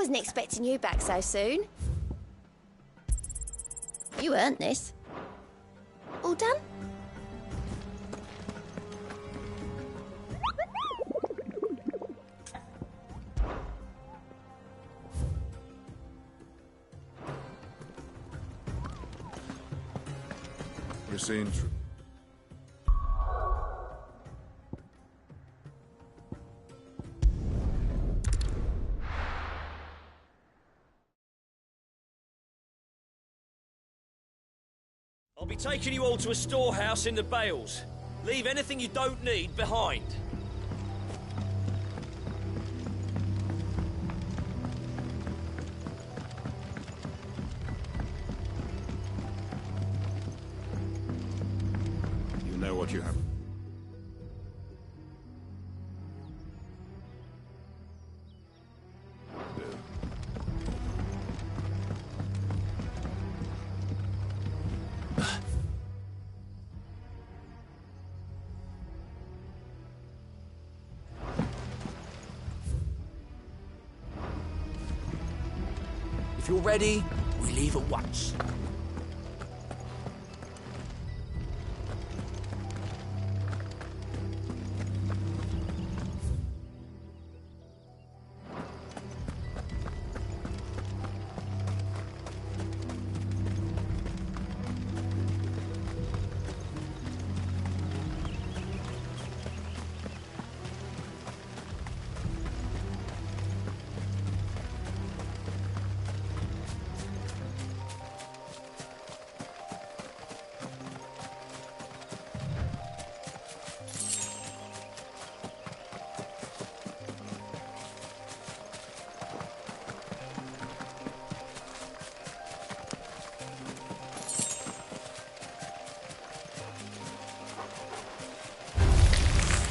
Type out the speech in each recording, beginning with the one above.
wasn't expecting you back so soon. You earned this. All done? We're seeing through. I'll be taking you all to a storehouse in the Bales. Leave anything you don't need behind. You know what you have. If you're ready, we leave at once.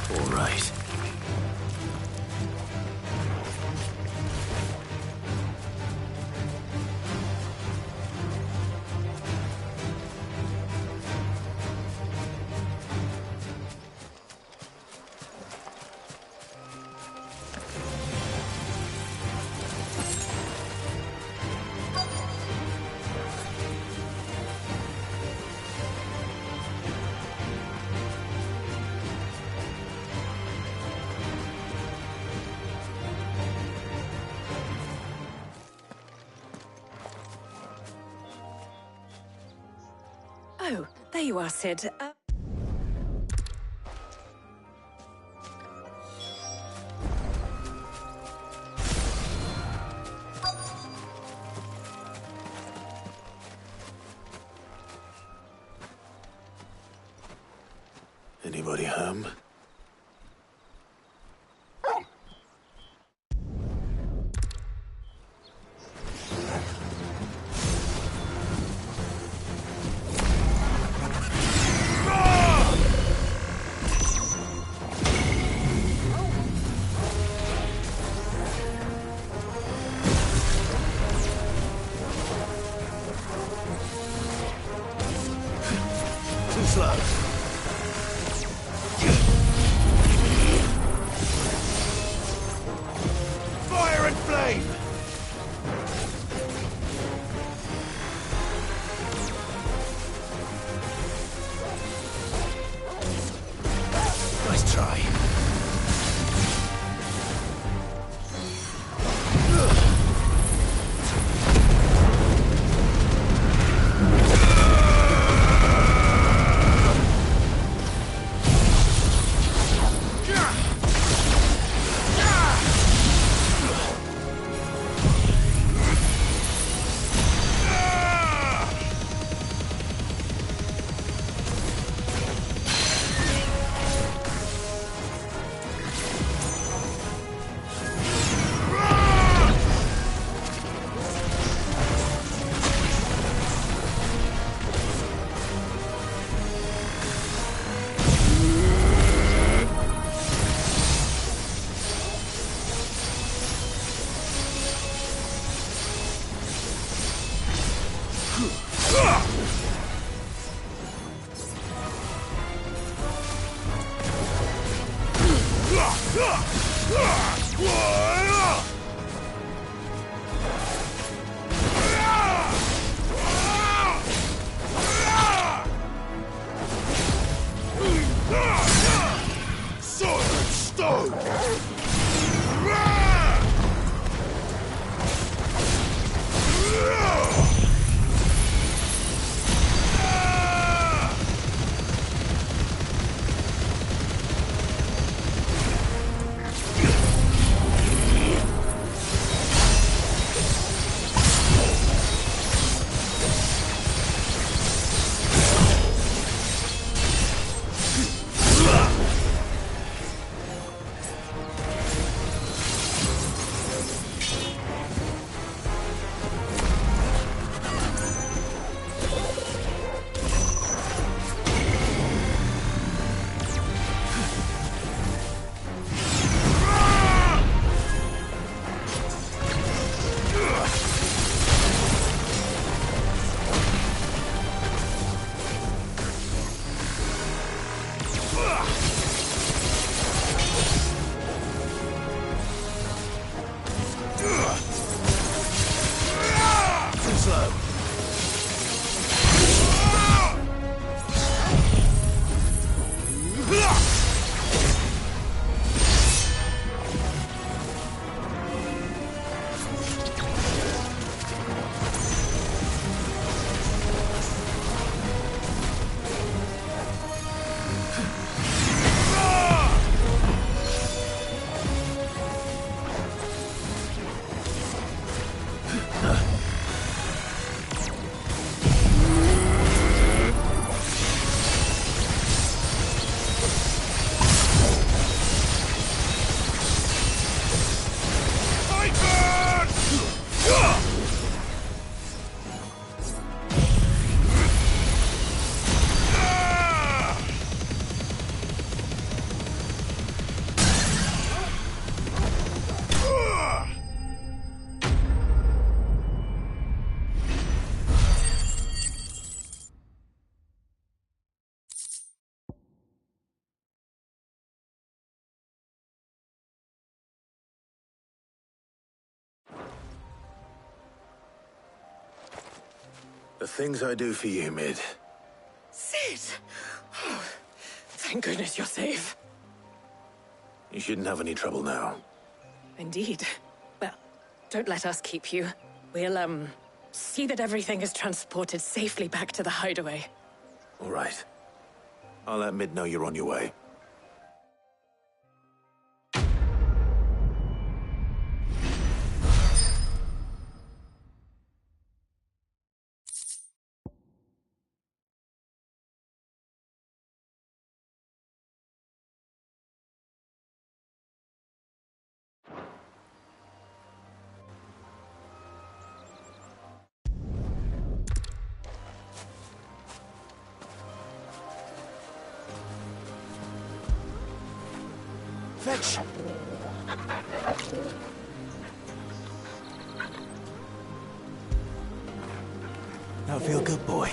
All right. Oh, there you are, Sid. Anybody home? Too slow. Fire and flame! Nice try. The things I do for you, Mid. Sid! Oh, thank goodness you're safe. You shouldn't have any trouble now. Indeed. Well, don't let us keep you. We'll, see that everything is transported safely back to the hideaway. All right. I'll let Mid know you're on your way. Fetch! Now feel good, boy.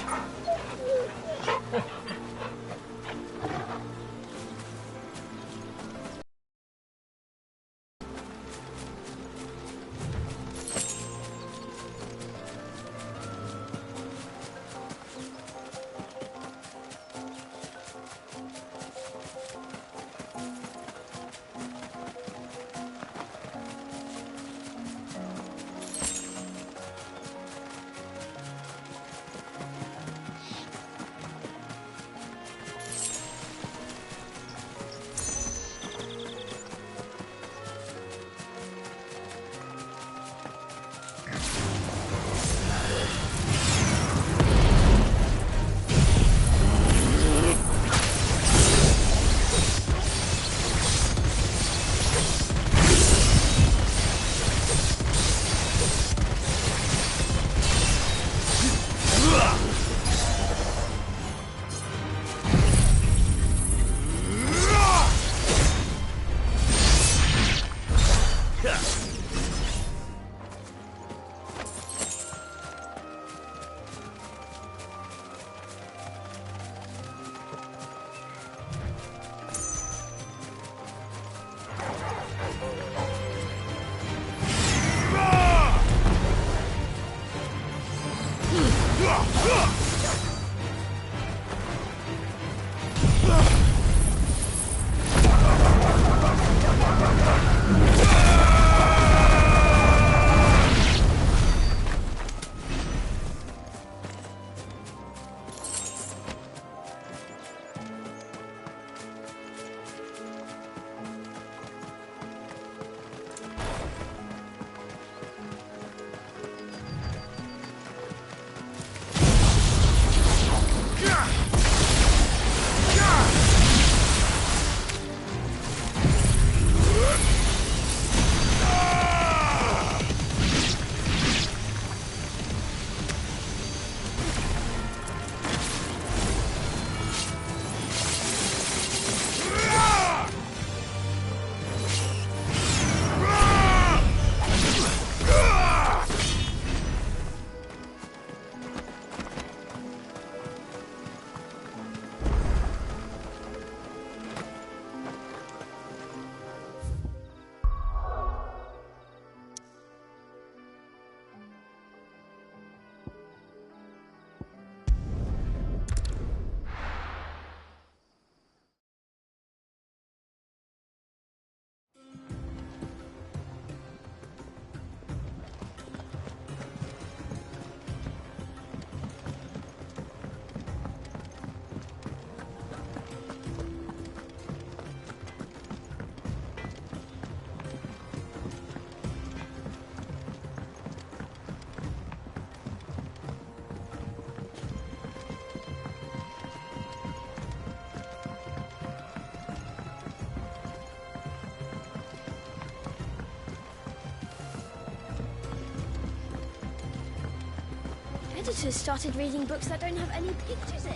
Editors started reading books that don't have any pictures in.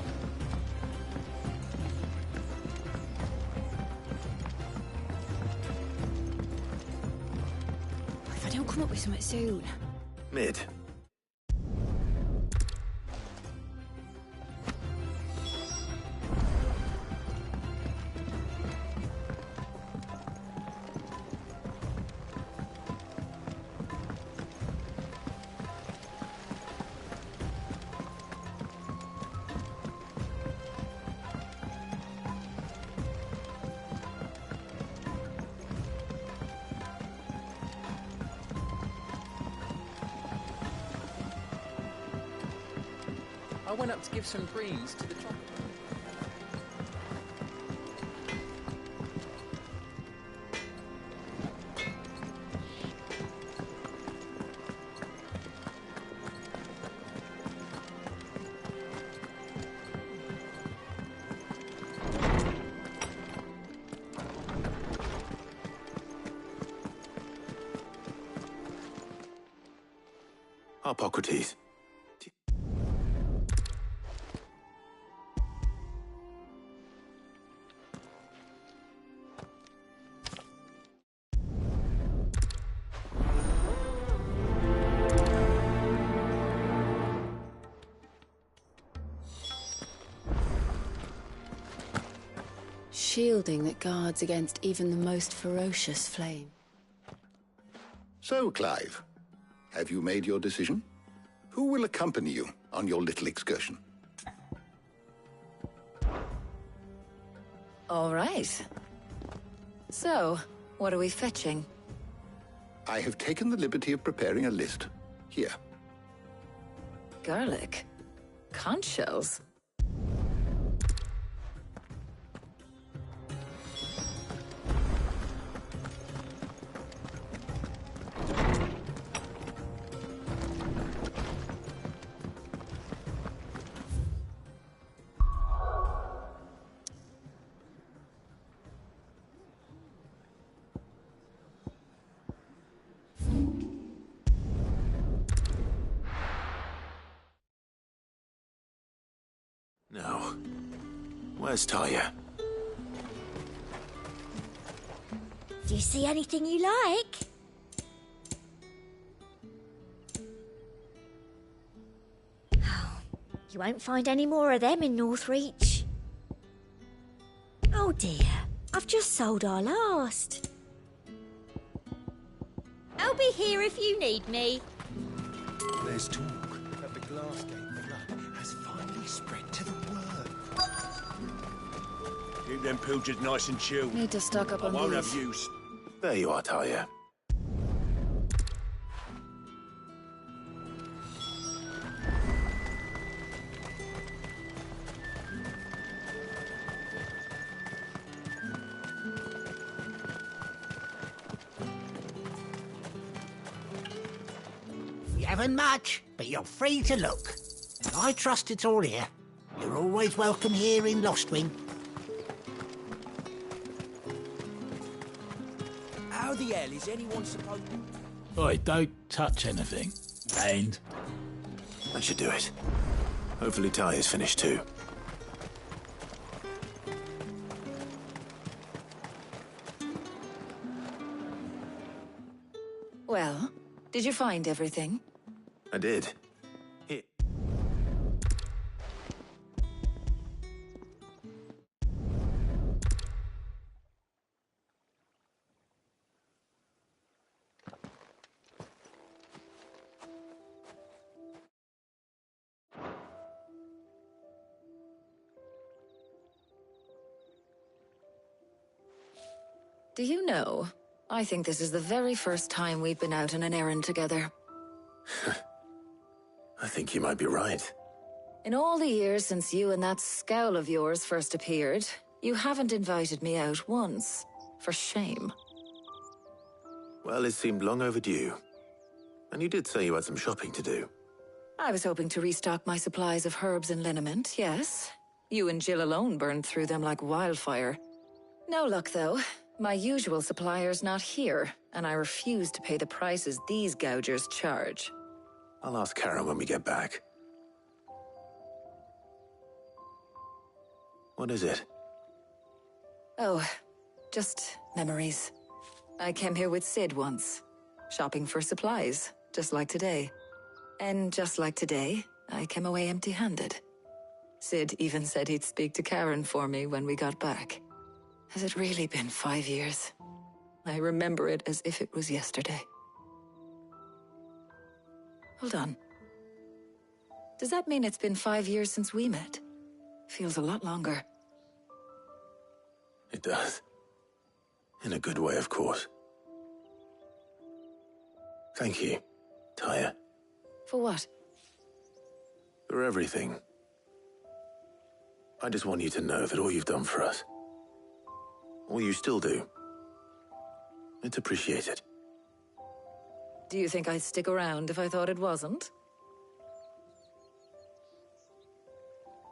If I don't come up with something soon. Mid. I went up to give some greens to the chocolate. Hippocrates. Shielding that guards against even the most ferocious flame. So, Clive, have you made your decision? Who will accompany you on your little excursion? All right. So, what are we fetching? I have taken the liberty of preparing a list. Here. Garlic. Conch shells. No. Where's Talia? Do you see anything you like? Oh, you won't find any more of them in Northreach. Oh dear, I've just sold our last. I'll be here if you need me. There's talk that the Glassgate flood has finally spread to the world. Keep them pilchards nice and chilled. Need to stock up on I won't these. have use. There you are, Talia. You haven't much, but you're free to look. I trust it's all here. You're always welcome here in Lostwing. How the hell is anyone supposed to... Oi, don't touch anything. And That should do it. Hopefully Talia's finished too. Well, did you find everything? I did. Here. Do you know, I think this is the very first time we've been out on an errand together. I think you might be right. In all the years since you and that scowl of yours first appeared, you haven't invited me out once. For shame. Well, it seemed long overdue. And you did say you had some shopping to do. I was hoping to restock my supplies of herbs and liniment, yes. You and Jill alone burned through them like wildfire. No luck, though. My usual supplier's not here, and I refuse to pay the prices these gougers charge. I'll ask Karen when we get back. What is it? Oh, just memories. I came here with Sid once, shopping for supplies, just like today. And just like today, I came away empty-handed. Sid even said he'd speak to Karen for me when we got back. Has it really been 5 years? I remember it as if it was yesterday. Hold on. Does that mean it's been 5 years since we met? Feels a lot longer. It does. In a good way, of course. Thank you, Taya. For what? For everything. I just want you to know that all you've done for us, all you still do, it's appreciated. Do you think I'd stick around if I thought it wasn't?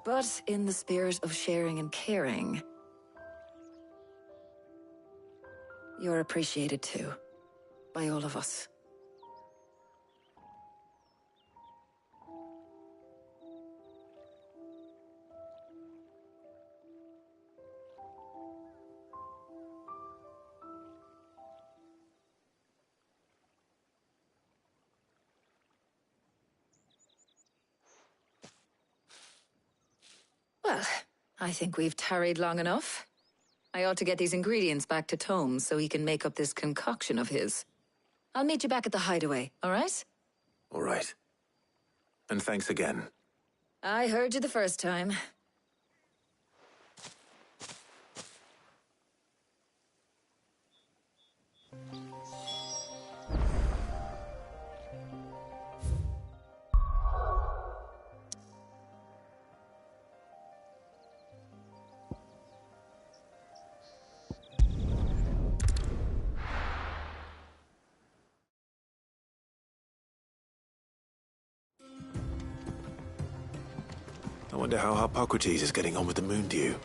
But in the spirit of sharing and caring, you're appreciated too, by all of us. Well, I think we've tarried long enough. I ought to get these ingredients back to Tome so he can make up this concoction of his. I'll meet you back at the hideaway, all right? All right. And thanks again. I heard you the first time. I wonder how Harpocrates is getting on with the Moondew.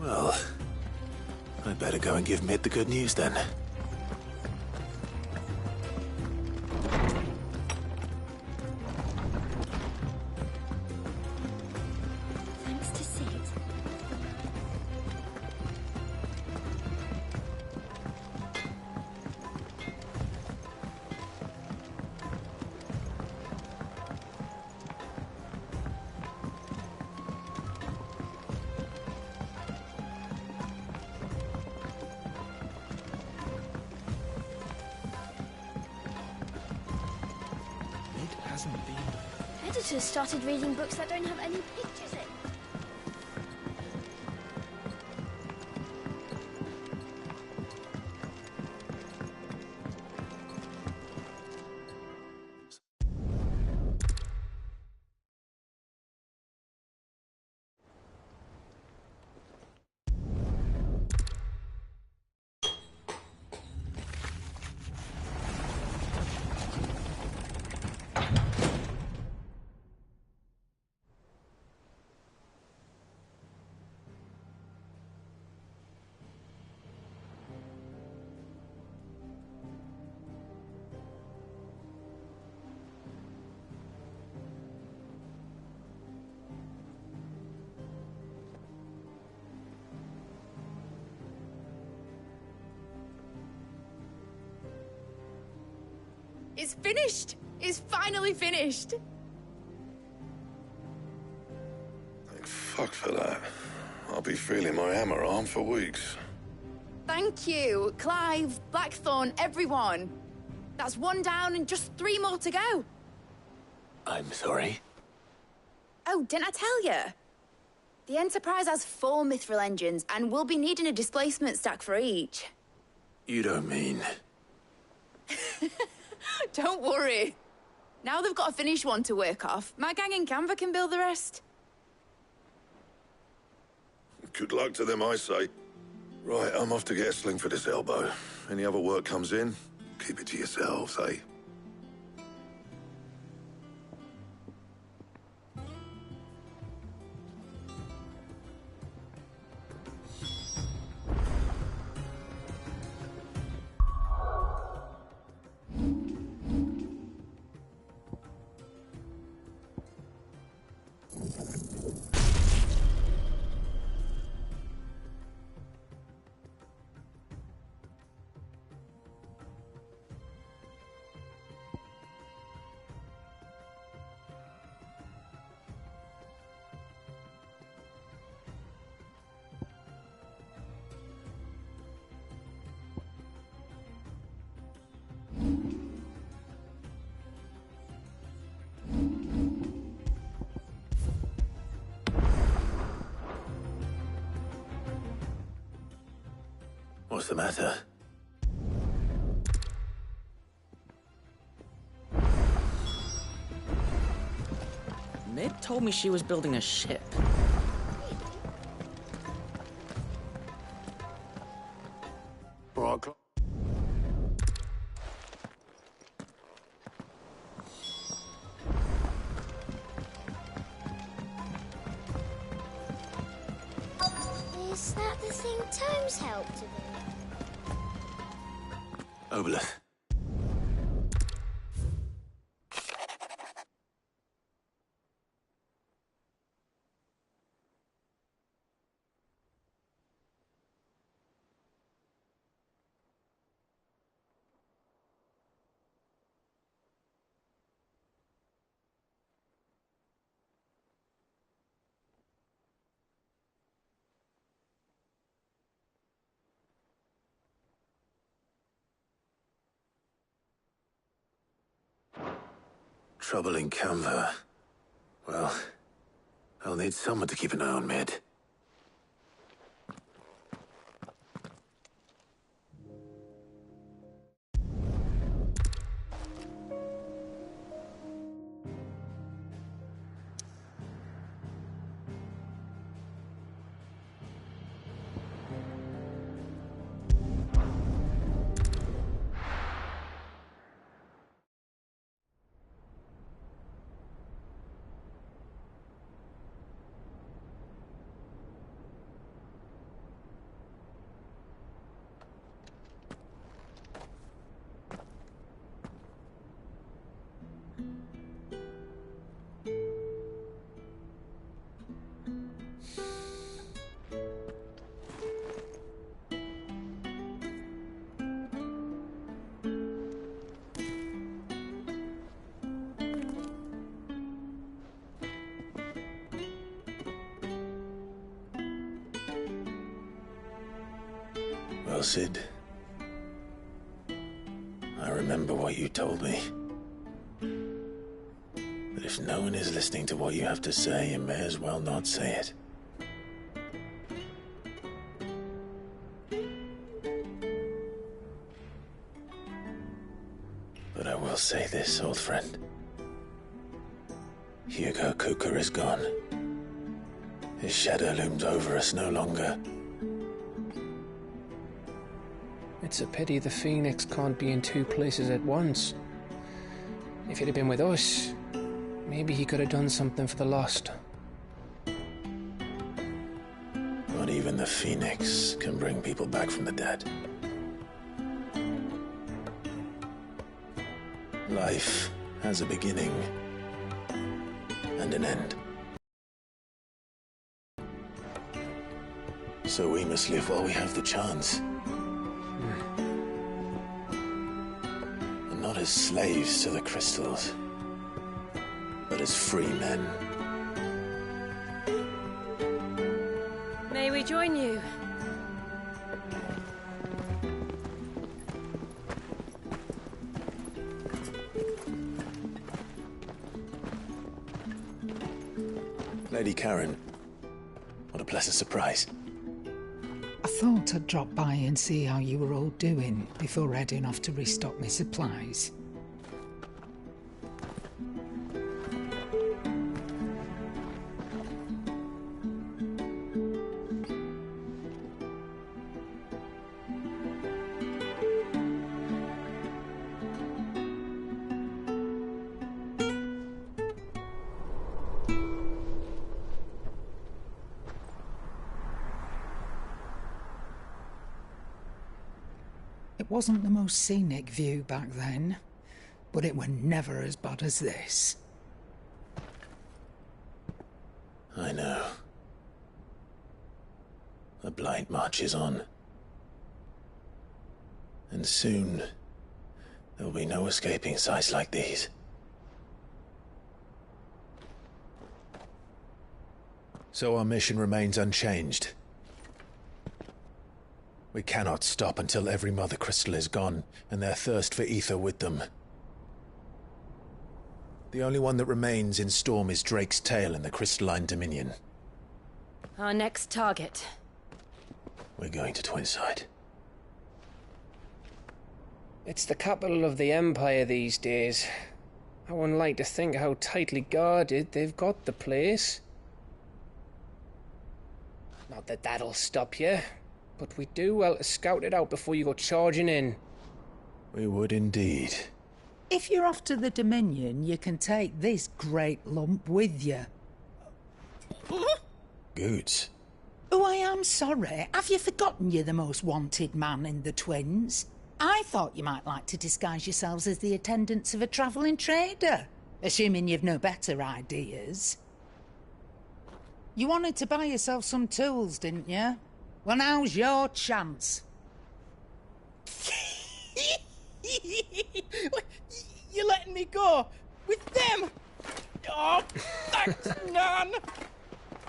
Well, I'd better go and give Mid the good news then. Thanks to Sid. Hasn't been. Editors started reading books that don't have any pictures in. It's finished! It's finally finished! Thank fuck for that. I'll be feeling my hammer arm for weeks. Thank you, Clive, Blackthorn, everyone. That's one down and just 3 more to go. I'm sorry. Oh, didn't I tell you? The Enterprise has 4 mithril engines, and we'll be needing a displacement stack for each. You don't mean... Don't worry. Now they've got a finished one to work off. My gang in Canva can build the rest. Good luck to them, I say. Right, I'm off to get a sling for this elbow. Any other work comes in, keep it to yourselves, eh? What's the matter? Ned told me she was building a ship. Right, Is that the thing Tomes helped to do? Obelith. Trouble in Canva. Well, I'll need someone to keep an eye on Mid. Well, Sid, I remember what you told me. But if no one is listening to what you have to say, you may as well not say it. But I will say this, old friend. Hugo Cooker is gone. His shadow looms over us no longer. It's a pity the Phoenix can't be in two places at once. If he'd have been with us, maybe he could have done something for the Lost. Not even the Phoenix can bring people back from the dead. Life has a beginning and an end. So we must live while we have the chance. And not as slaves to the crystals, but as free men. May we join you? Lady Karen, what a pleasant surprise. I thought I'd drop by and see how you were all doing before heading off to restock my supplies. It wasn't the most scenic view back then, but it were never as bad as this. I know. The Blight marches on. And soon, there'll be no escaping sights like these. So our mission remains unchanged. We cannot stop until every Mother Crystal is gone, and their thirst for ether with them. The only one that remains in Storm is Drake's Tail in the Crystalline Dominion. Our next target. We're going to Twinside. It's the capital of the Empire these days. I wouldn't like to think how tightly guarded they've got the place. Not that that'll stop you, but we do well to scout it out before you go charging in. We would indeed. If you're off to the Dominion, you can take this great lump with you. Goods. Oh, I am sorry. Have you forgotten you're the most wanted man in the Twins? I thought you might like to disguise yourselves as the attendants of a travelling trader, assuming you've no better ideas. You wanted to buy yourself some tools, didn't you? Well, now's your chance. You're letting me go with them? Oh, thanks, Nan.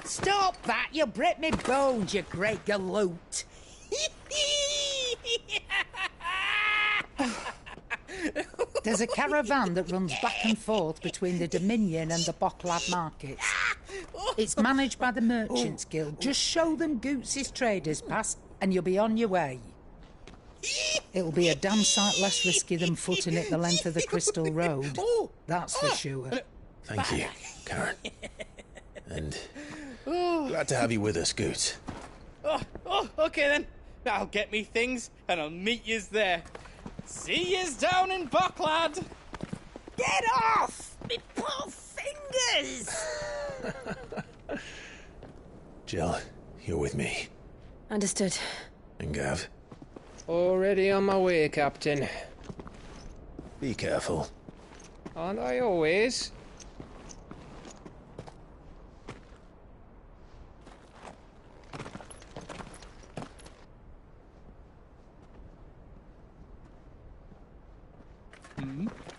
Stop that! You'll break me bones, you great galoot. There's a caravan that runs back and forth between the Dominion and the Bocklad markets. It's managed by the Merchants Guild. Just show them Goots' traders pass and you'll be on your way. It'll be a damn sight less risky than footing it the length of the Crystal Road. That's for sure. Thank you, Karen. And glad to have you with us, Goots. Okay then. I'll get me things and I'll meet yous there. See yous down in Bocklad. Get off! Me poor fingers! Jill, you're with me. Understood. And Gav? Already on my way, Captain. Be careful. Aren't I always?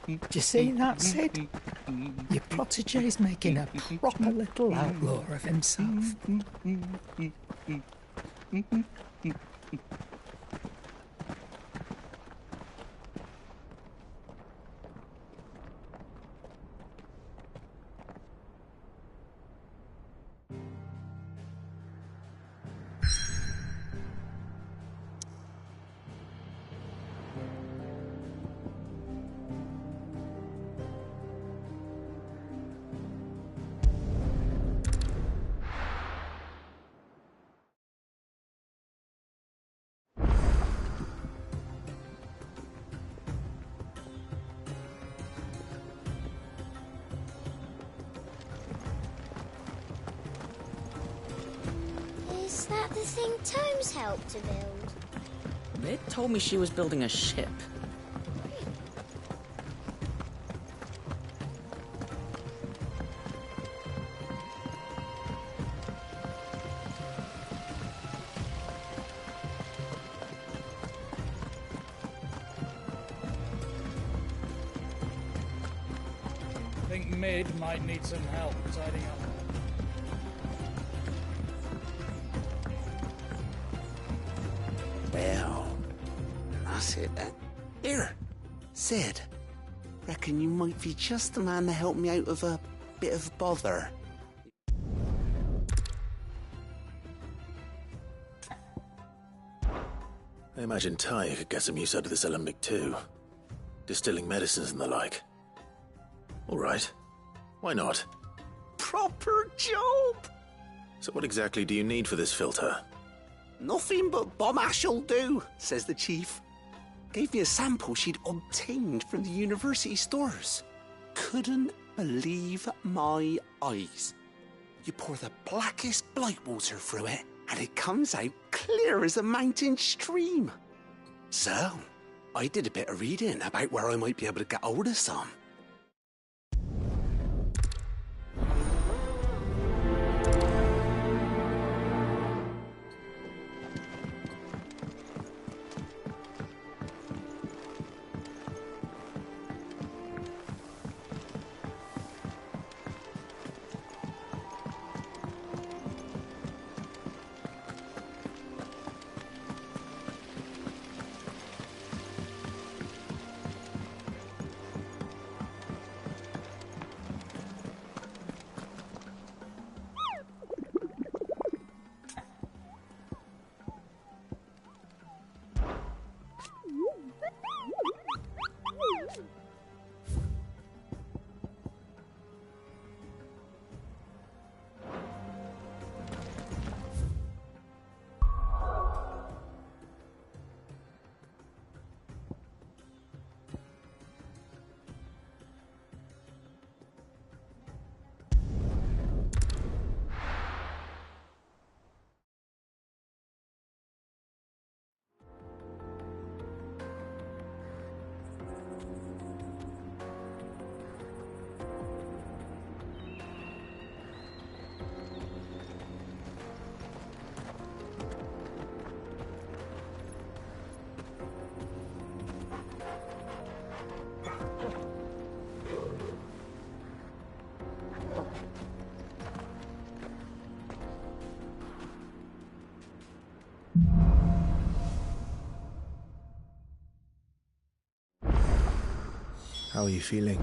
Do you see that, Sid? Your protégé's making a proper little outlaw of himself. Is that the thing Tomes helped to build? Ned told me she was building a ship. I think Mid might need some help tidying up. Well, that's it then. Here, Sid. Reckon you might be just the man to help me out of a bit of bother. I imagine Ty could get some use out of this alembic too. Distilling medicines and the like. All right. Why not? Proper job! So what exactly do you need for this filter? Nothing but bomb ash'll do, says the chief. Gave me a sample she'd obtained from the university stores. Couldn't believe my eyes. You pour the blackest blight water through it, and it comes out clear as a mountain stream. So, I did a bit of reading about where I might be able to get hold of some. How are you feeling?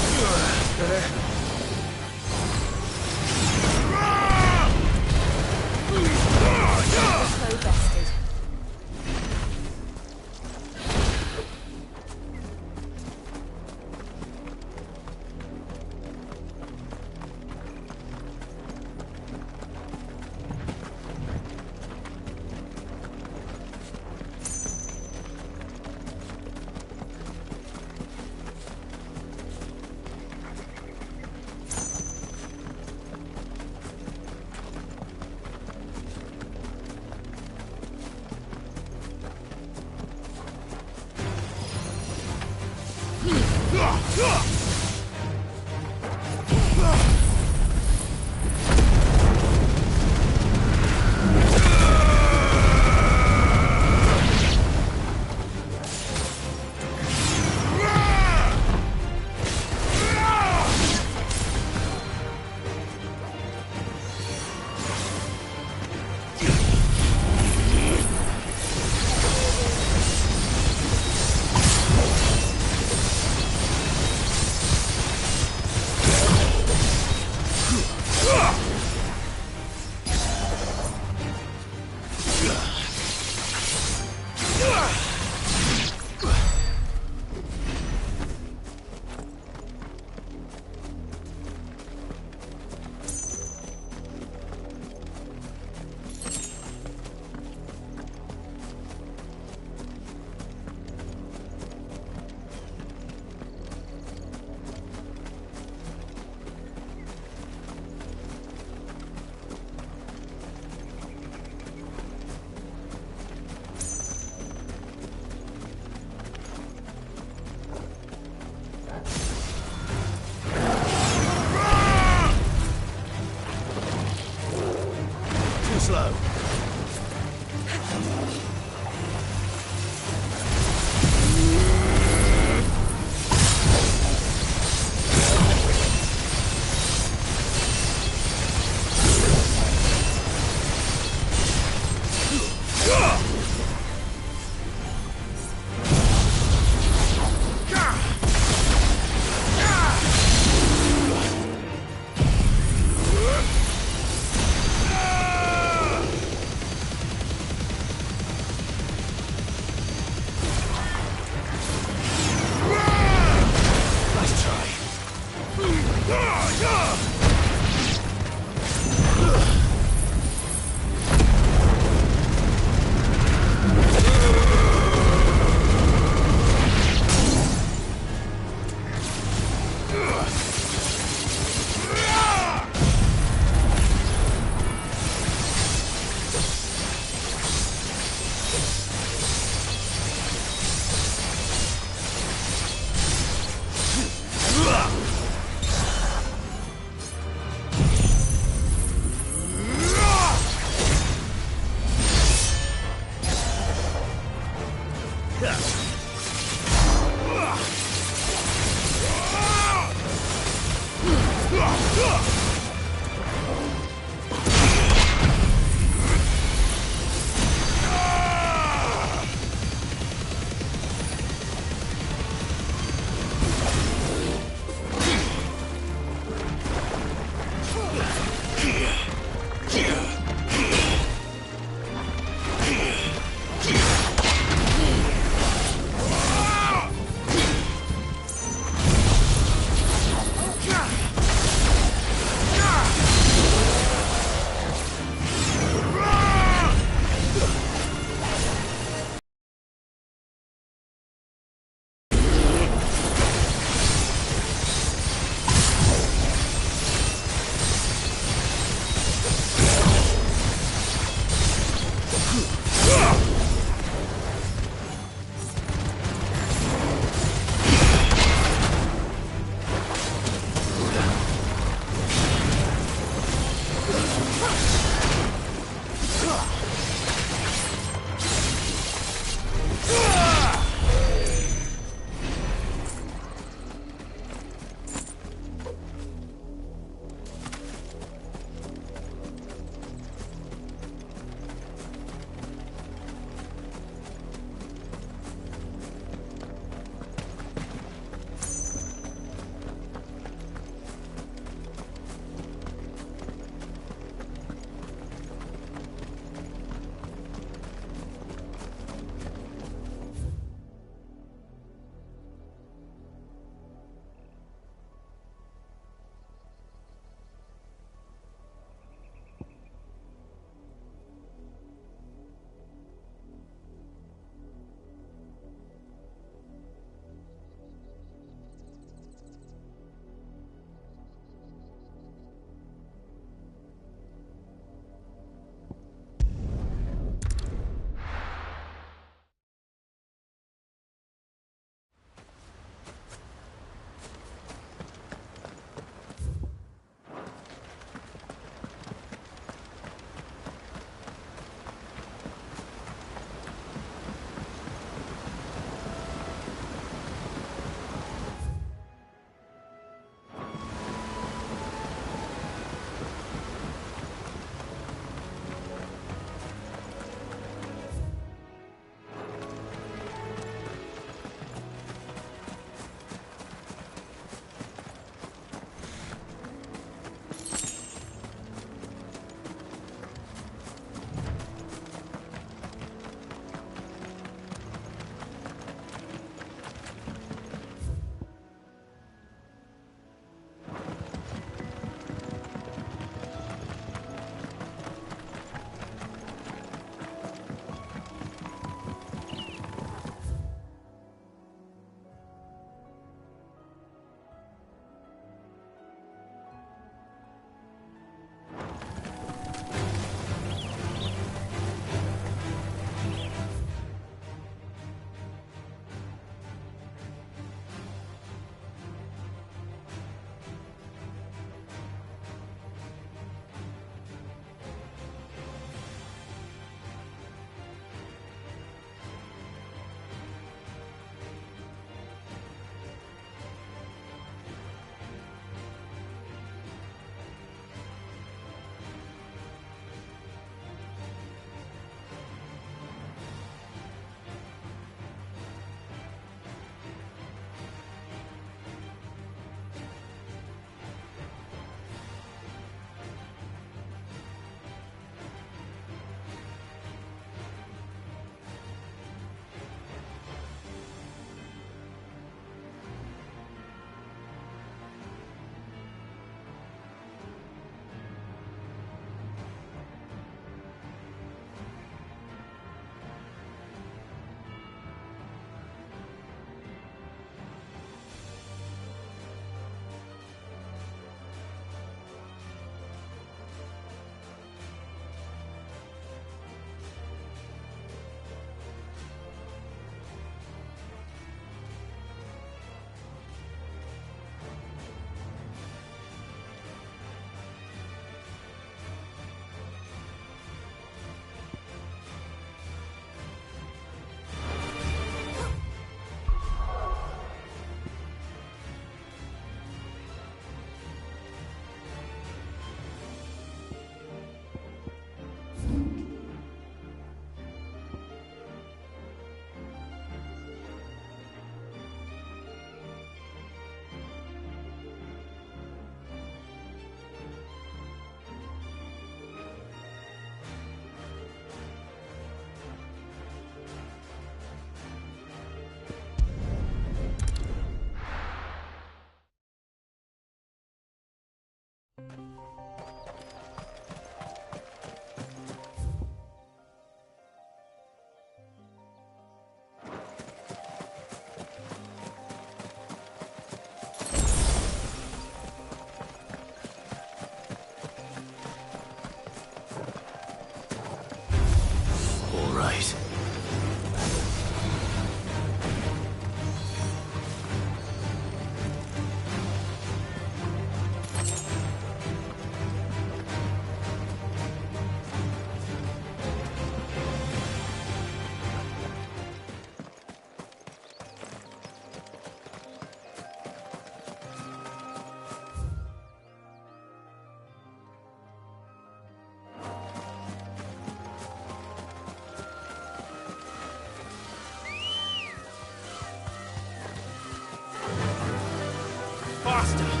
faster!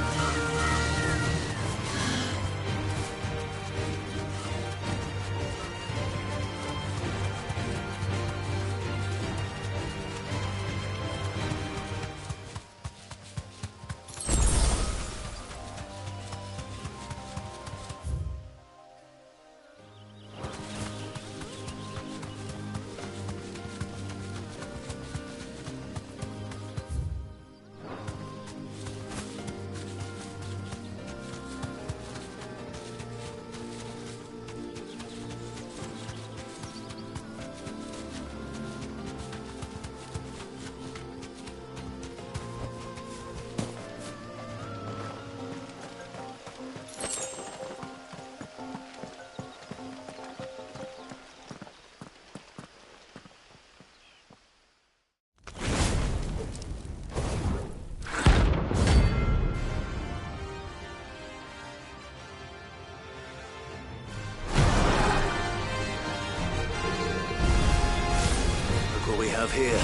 What we have here.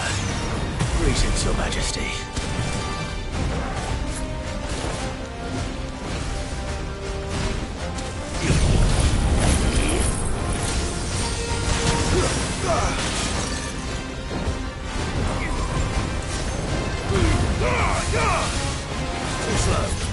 Greetings, Your Majesty. Too slow.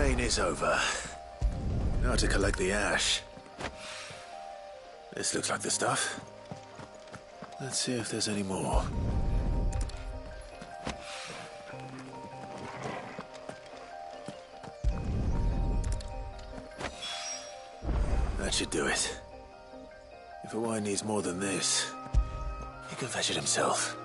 rain is over. Now to collect the ash. This looks like the stuff. Let's see if there's any more. That should do it. If Hawaii needs more than this, he can fetch it himself.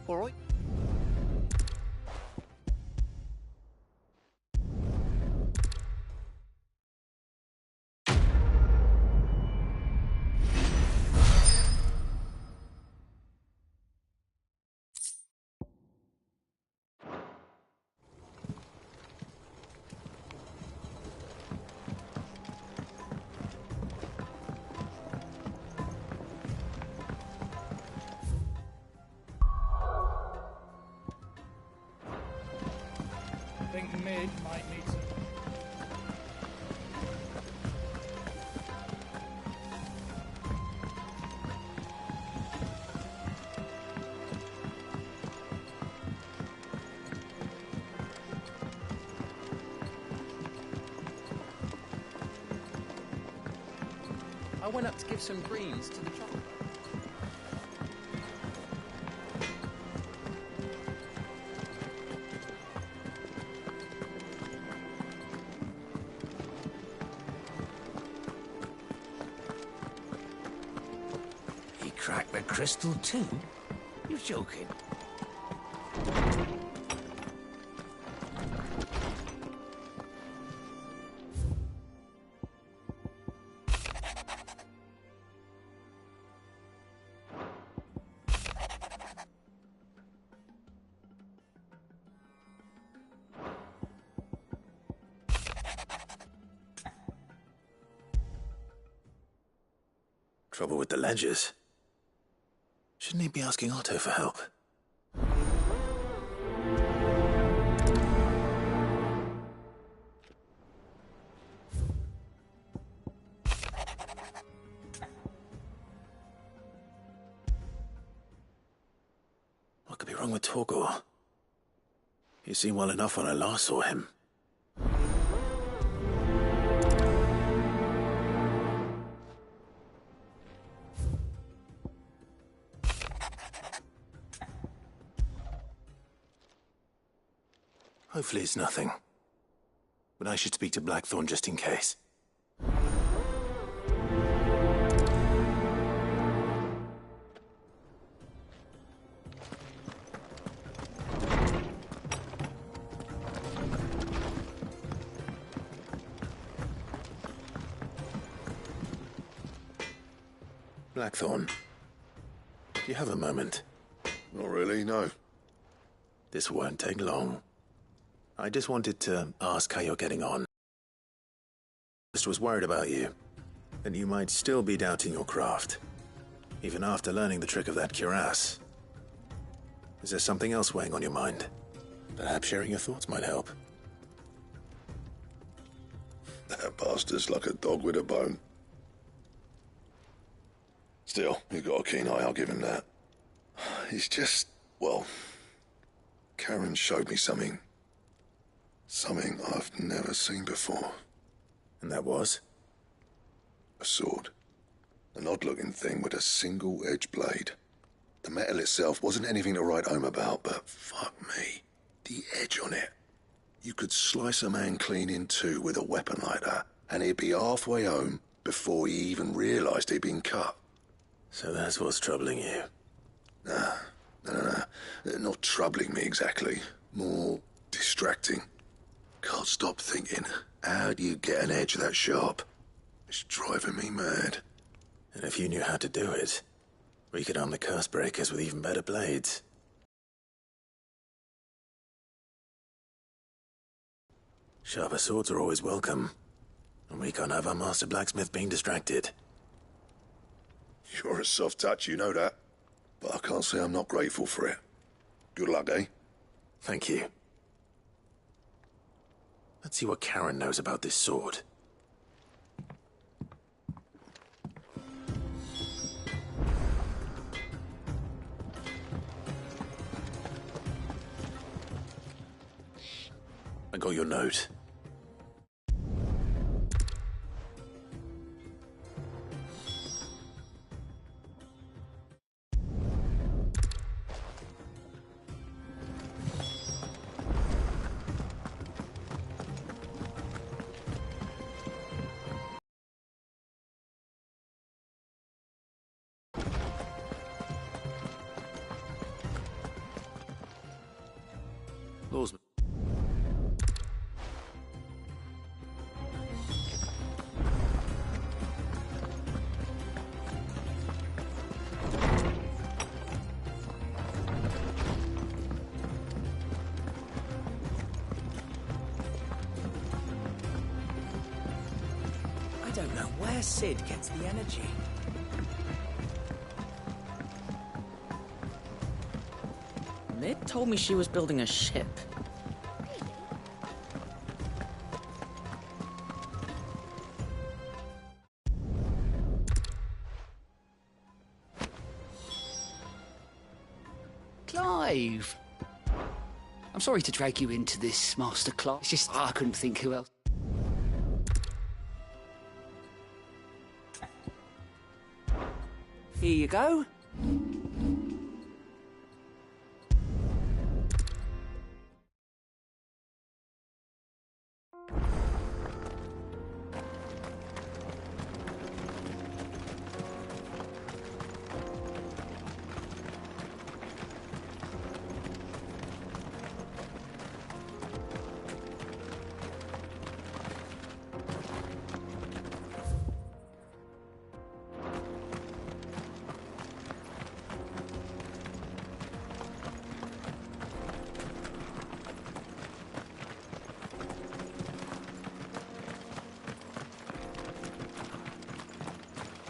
All right. I think mid might need some. I went up to give some greens to the chocolate. He cracked the crystal too? You're joking. Trouble with the ledgers. Shouldn't he be asking Otto for help? What could be wrong with Torgor? He seemed well enough when I last saw him. Hopefully it's nothing. But I should speak to Blackthorn just in case. Blackthorn, do you have a moment? Not really, no. This won't take long. I just wanted to ask how you're getting on. I was worried about you, that you might still be doubting your craft, even after learning the trick of that cuirass. Is there something else weighing on your mind? Perhaps sharing your thoughts might help. That bastard's like a dog with a bone. Still, he's got a keen eye, I'll give him that. He's just, well, Karen showed me something. Something I've never seen before. And that was? A sword. An odd-looking thing with a single-edged blade. The metal itself wasn't anything to write home about, but fuck me, the edge on it. You could slice a man clean in two with a weapon like that, and he'd be halfway home before he even realised he'd been cut. So that's what's troubling you? Nah, no. Not troubling me exactly. More distracting. Can't stop thinking, how do you get an edge that sharp? It's driving me mad. And if you knew how to do it, we could arm the curse breakers with even better blades. Sharper swords are always welcome, and we can't have our master blacksmith being distracted. You're a soft touch, you know that. But I can't say I'm not grateful for it. Good luck, eh? Thank you. Let's see what Karen knows about this sword. I got your note. Lawsman. I don't know where Sid gets the energy. Ned told me she was building a ship. Clive! I'm sorry to drag you into this masterclass. It's just I couldn't think who else. Here you go.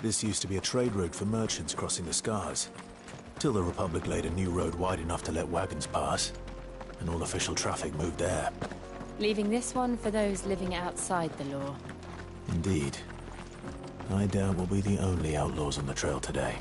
This used to be a trade route for merchants crossing the Scars, till the Republic laid a new road wide enough to let wagons pass, and all official traffic moved there. Leaving this one for those living outside the law. Indeed. I doubt we'll be the only outlaws on the trail today.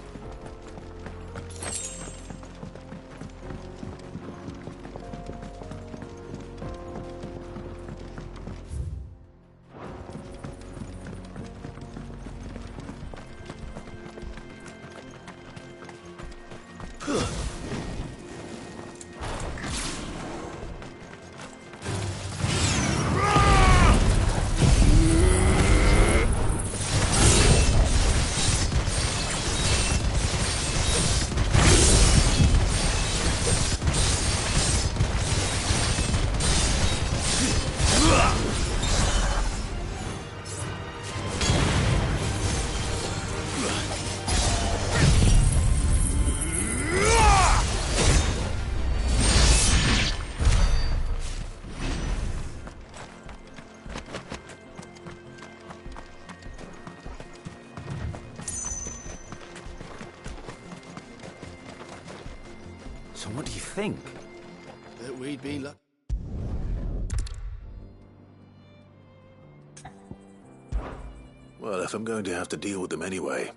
So what do you think? That we'd be lucky. Well, if I'm going to have to deal with them anyway,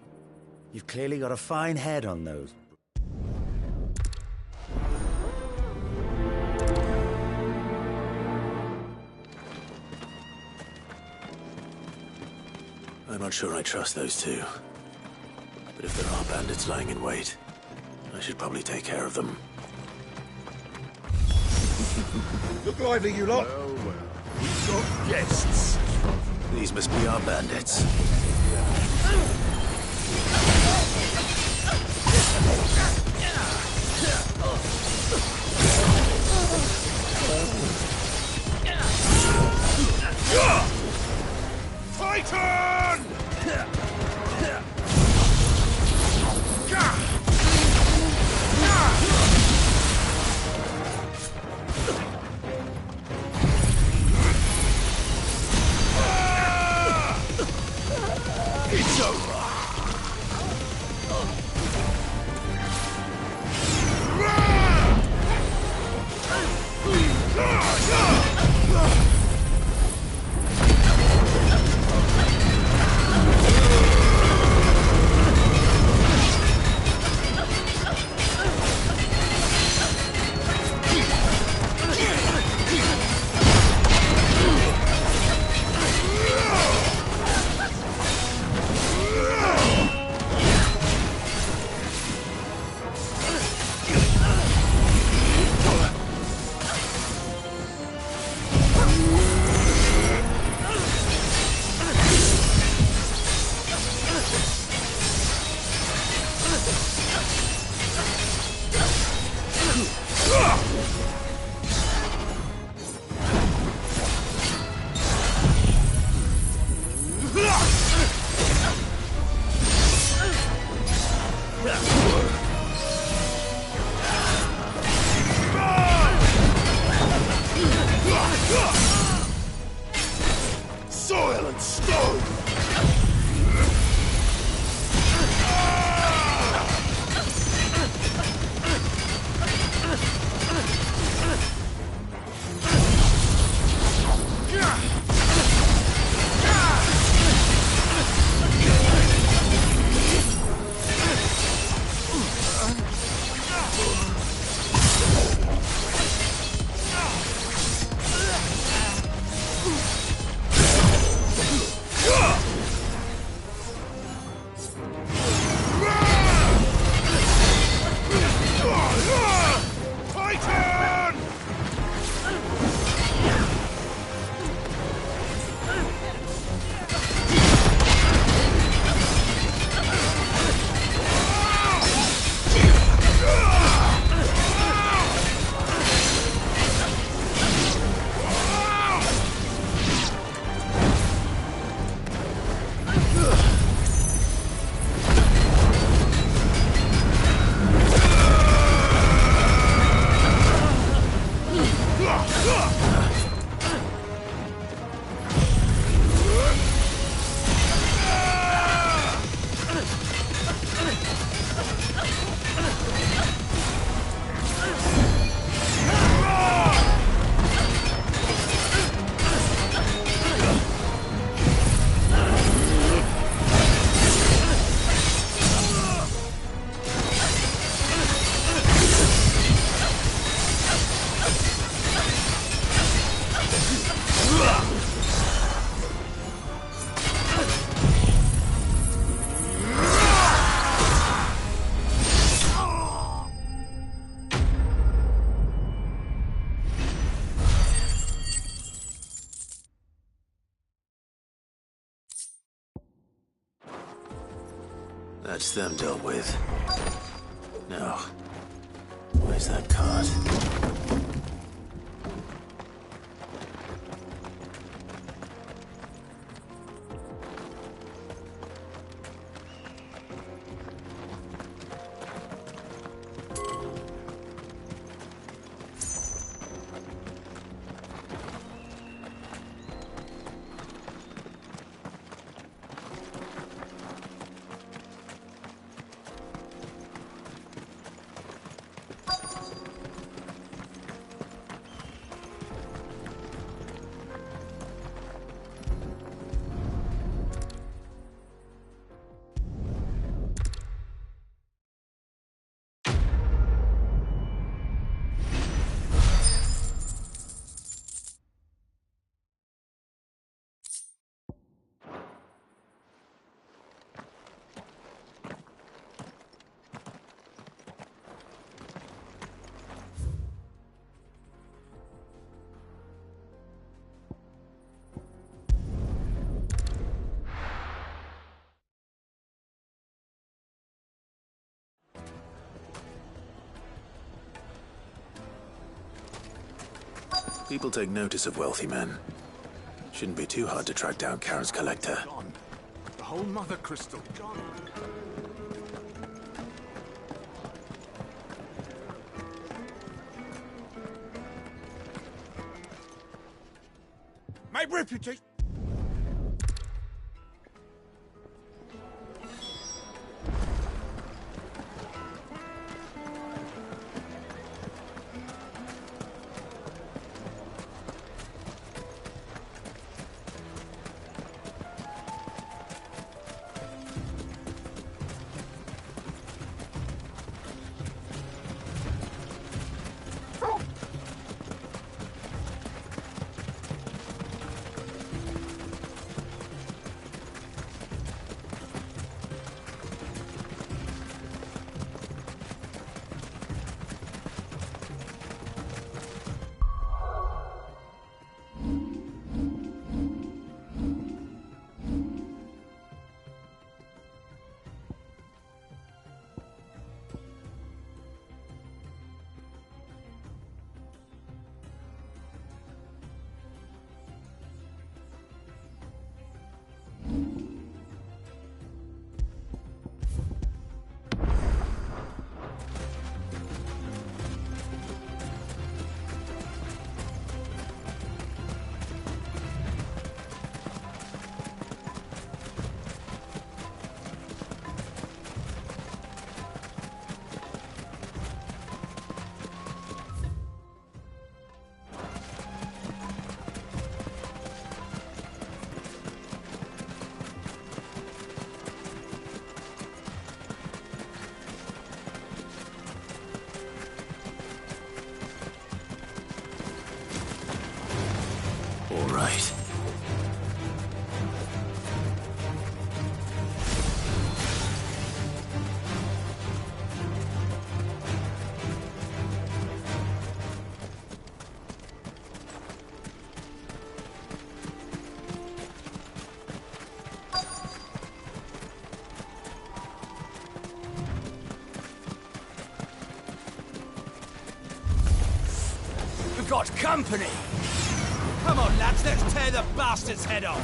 You've clearly got a fine head on those. I'm not sure I trust those two. But if there are bandits lying in wait, I should probably take care of them. Look lively, you lot. Well, well. We've got guests. These must be our bandits. Titan! It's over. Soil and stone! That's them dealt with. Now, where's that cart? People take notice of wealthy men. Shouldn't be too hard to track down Karen's collector. John, the whole Mother Crystal. John. My reputation. All right. We've got company! Come on, lads, let's tear the bastard's head off!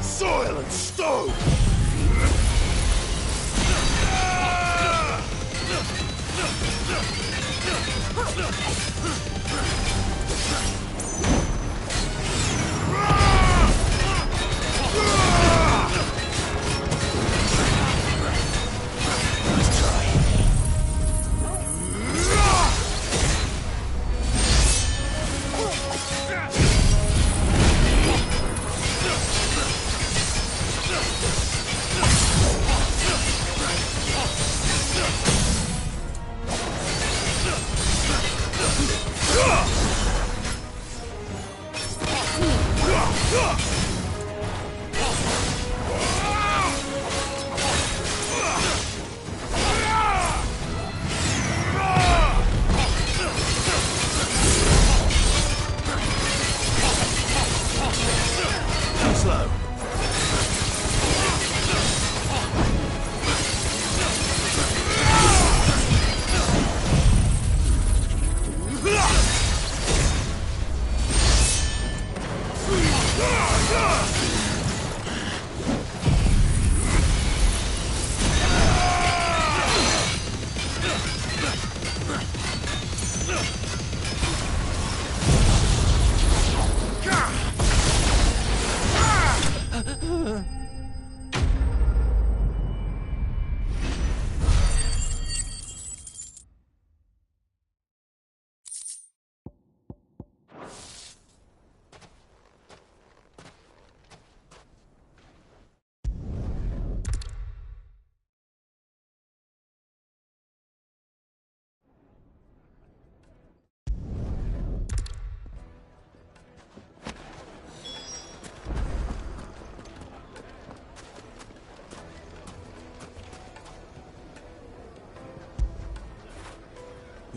Soil and stone!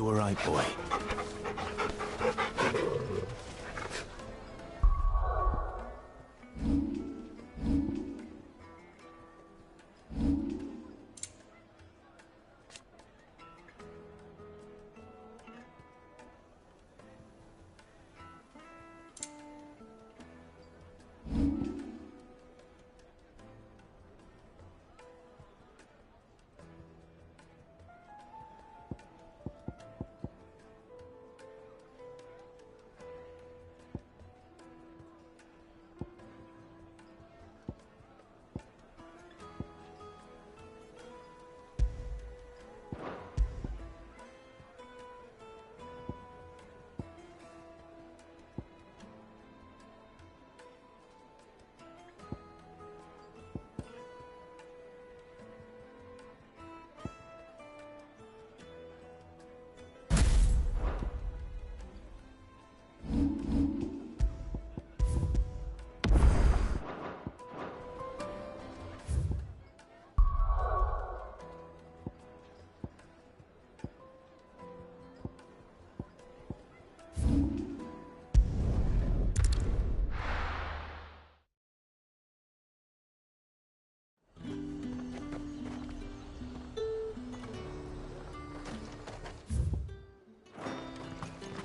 You all right, boy?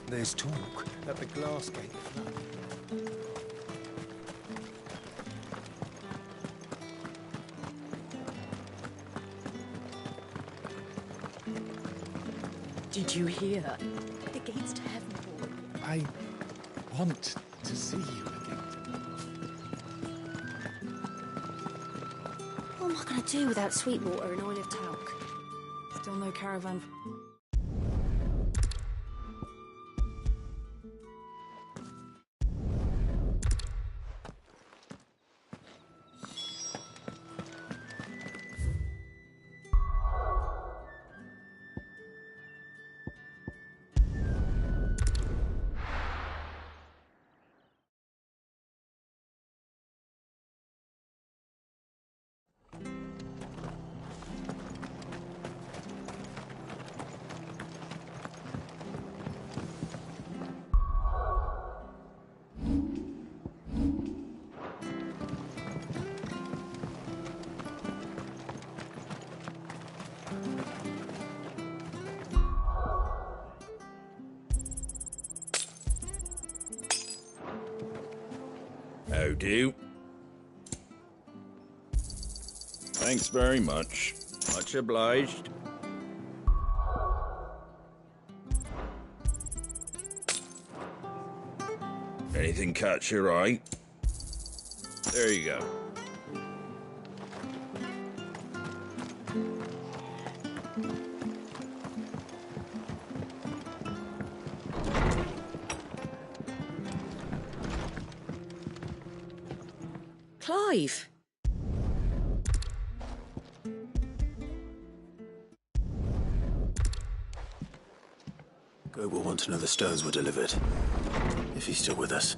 There's talk that the Glassgate flood. Did you hear? The gates to heaven fall. I want to see you again. What am I going to do without Sweetwater and Oil of Talc? Still no caravan. How do? Thanks very much. Much obliged. Anything catch your eye? There you go. Clive! Goat will want to know the stones were delivered. If he's still with us.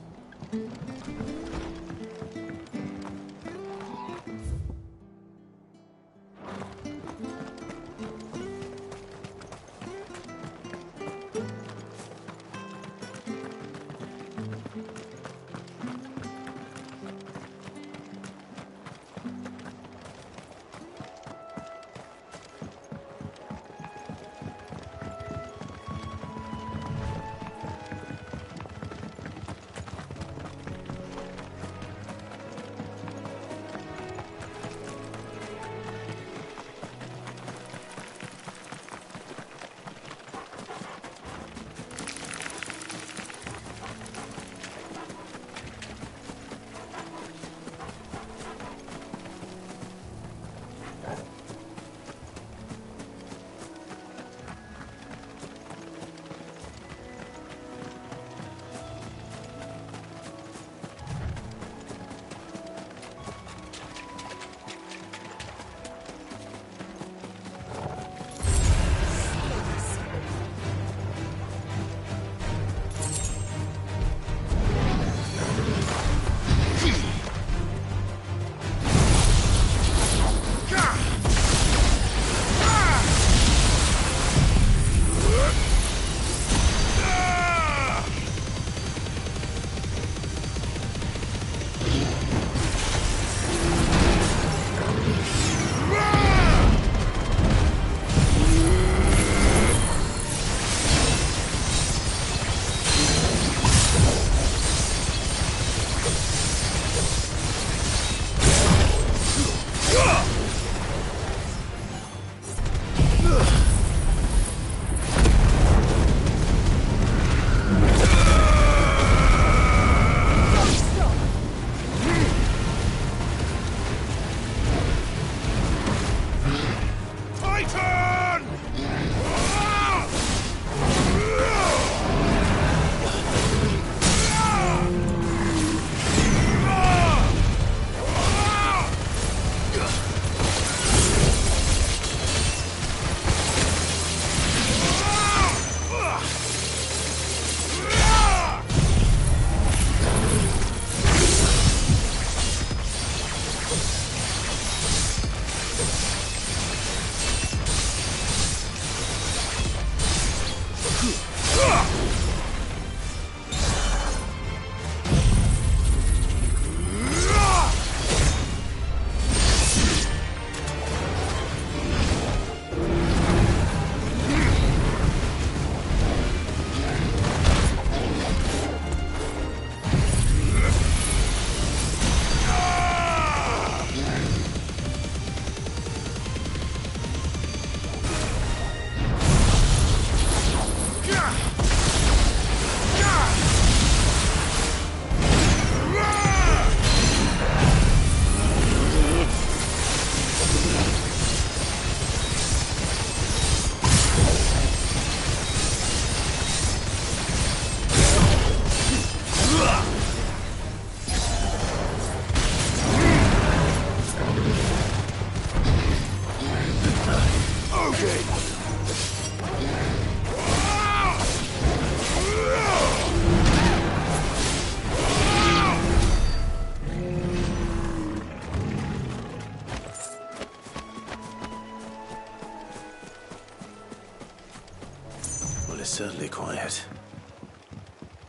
Well, it's certainly quiet.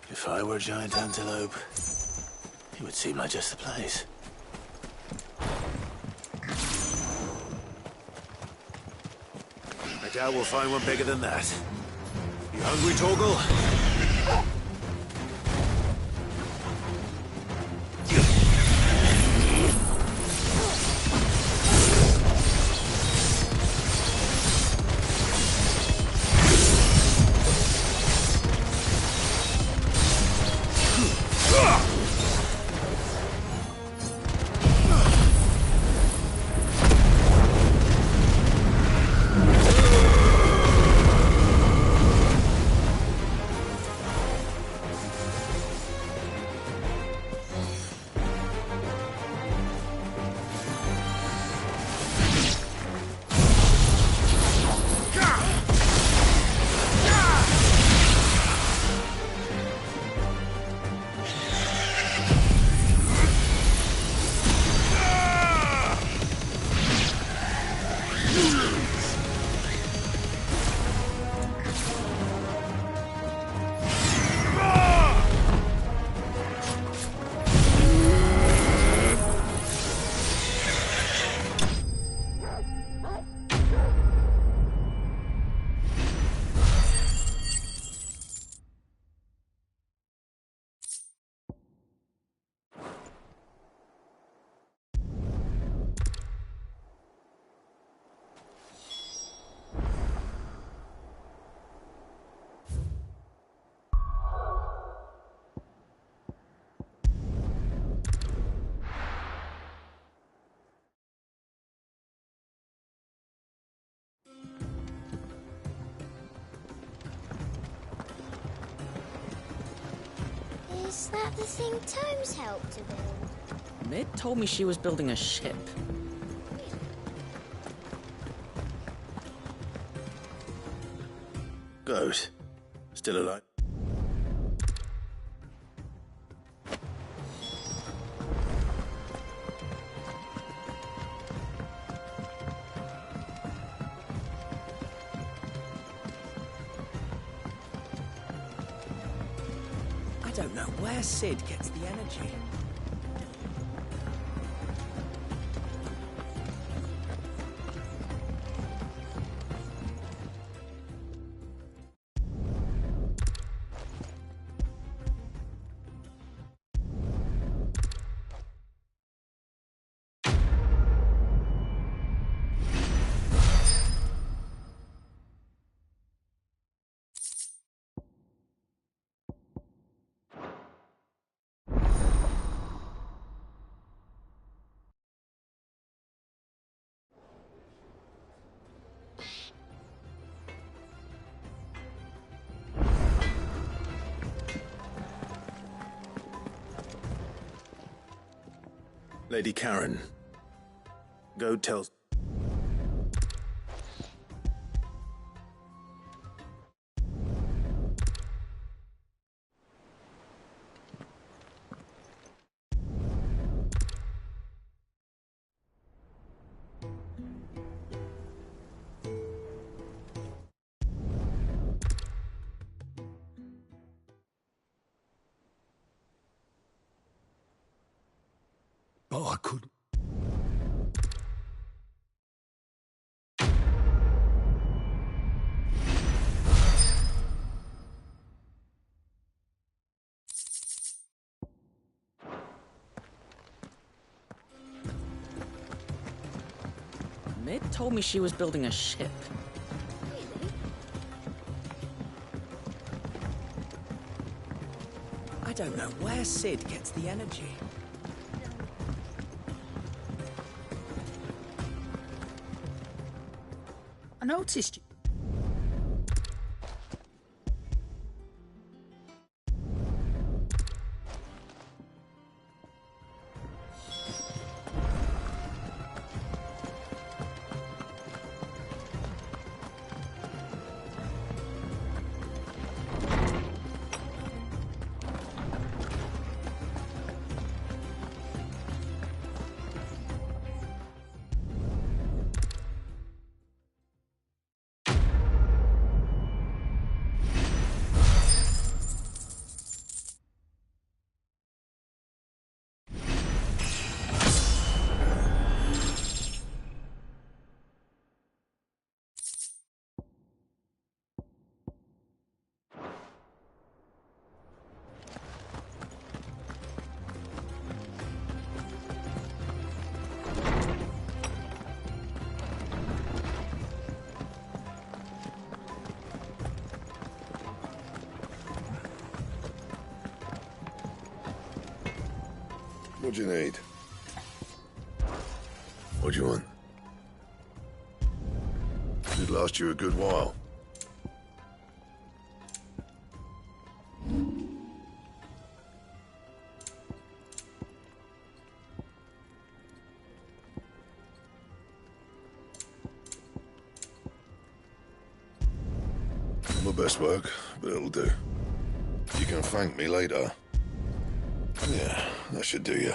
If I were a giant antelope, it would seem like just the place. I doubt we'll find one bigger than that. You hungry, Torgal? Is that the thing Tomes helped to build? Mid told me she was building a ship. Goat. Still alive. I don't know where Sid gets the energy. Lady Karen. Go tell... I couldn't. Mid told me she was building a ship. I don't know where Sid gets the energy. I noticed you. What do you need? What do you want? Should last you a good while. Not my best work, but it'll do. You can thank me later. Yeah, that should do you.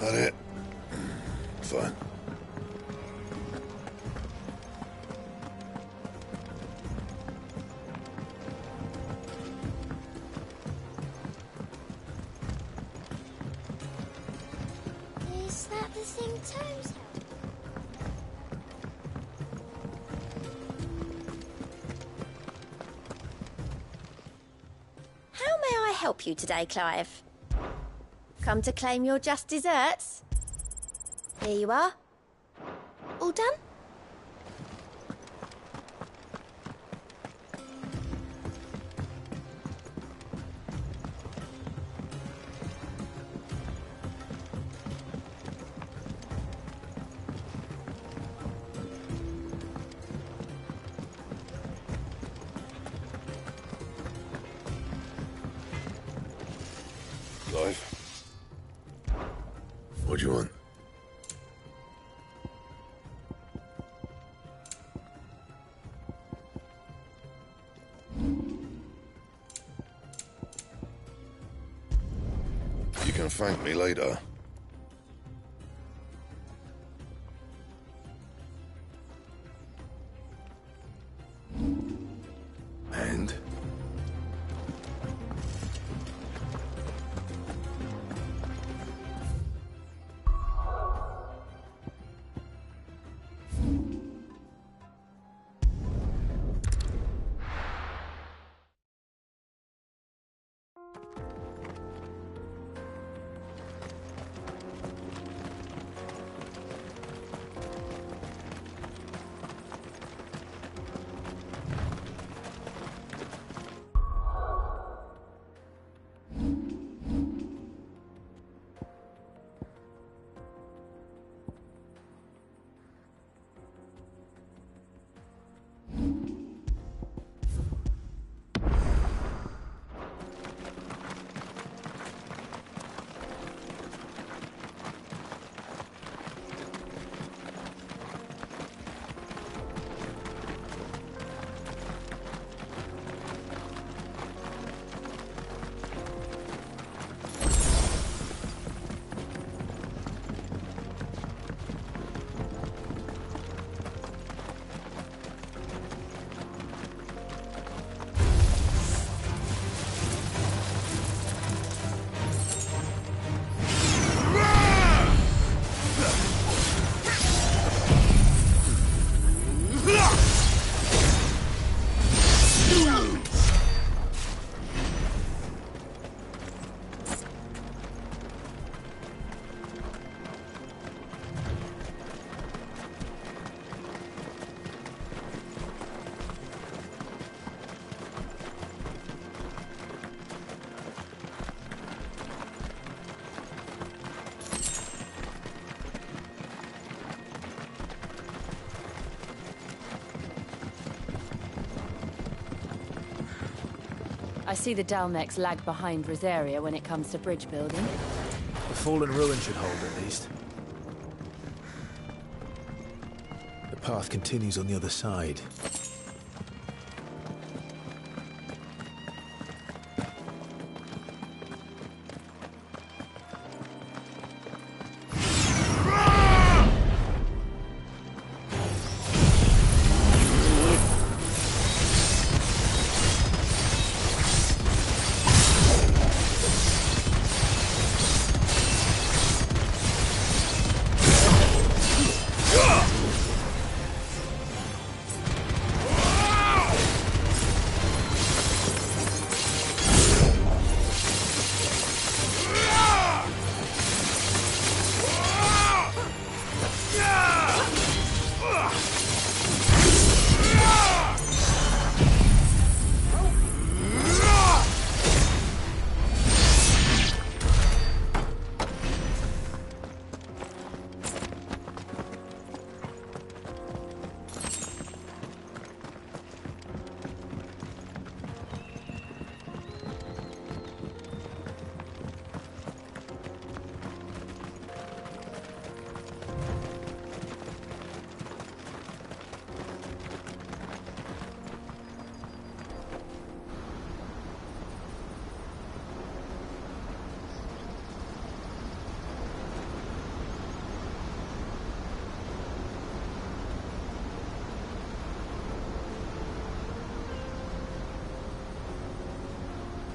That it? Fine. Is that the thing Tomes held? How may I help you today, Clive? Come to claim your just desserts? Here you are. All done? Clive? What do you want? You can thank me later. And? I see the Dalmex lag behind Rosaria when it comes to bridge building. The fallen ruin should hold, at least. The path continues on the other side.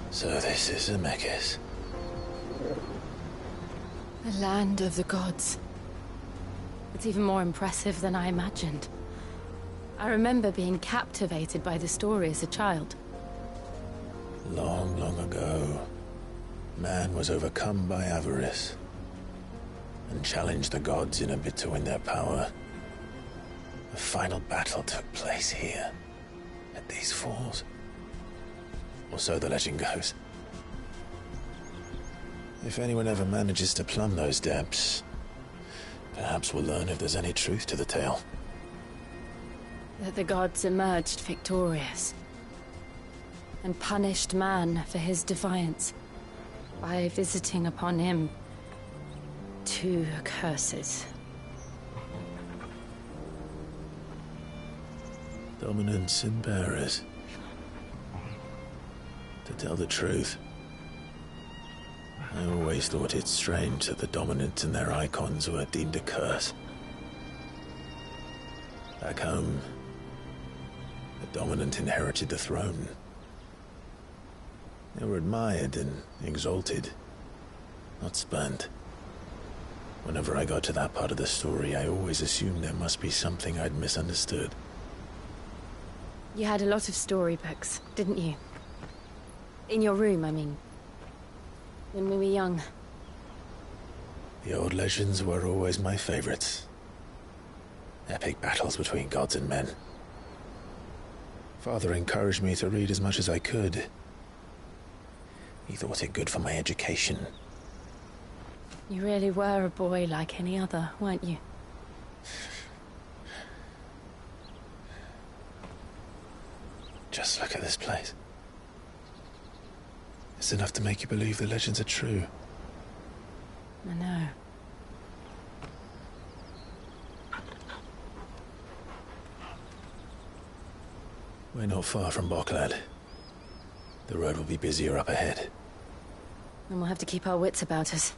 So this is Zemeckis. The land of the gods. It's even more impressive than I imagined. I remember being captivated by the story as a child. Long, long ago, man was overcome by avarice and challenged the gods in a bid to win their power. The final battle took place here, at these falls. Or so the legend goes. If anyone ever manages to plumb those depths, perhaps we'll learn if there's any truth to the tale. That the gods emerged victorious and punished man for his defiance by visiting upon him 2 curses. Dominants and bearers. To tell the truth, I always thought it strange that the dominant and their icons were deemed a curse. Back home, the dominant inherited the throne. They were admired and exalted, not spurned. Whenever I got to that part of the story, I always assumed there must be something I'd misunderstood. You had a lot of storybooks, didn't you? In your room, I mean. When we were young. The old legends were always my favorites. Epic battles between gods and men. Father encouraged me to read as much as I could. He thought it good for my education. You really were a boy like any other, weren't you? Just look at this place. It's enough to make you believe the legends are true. I know. We're not far from Boklad. The road will be busier up ahead. And we'll have to keep our wits about us.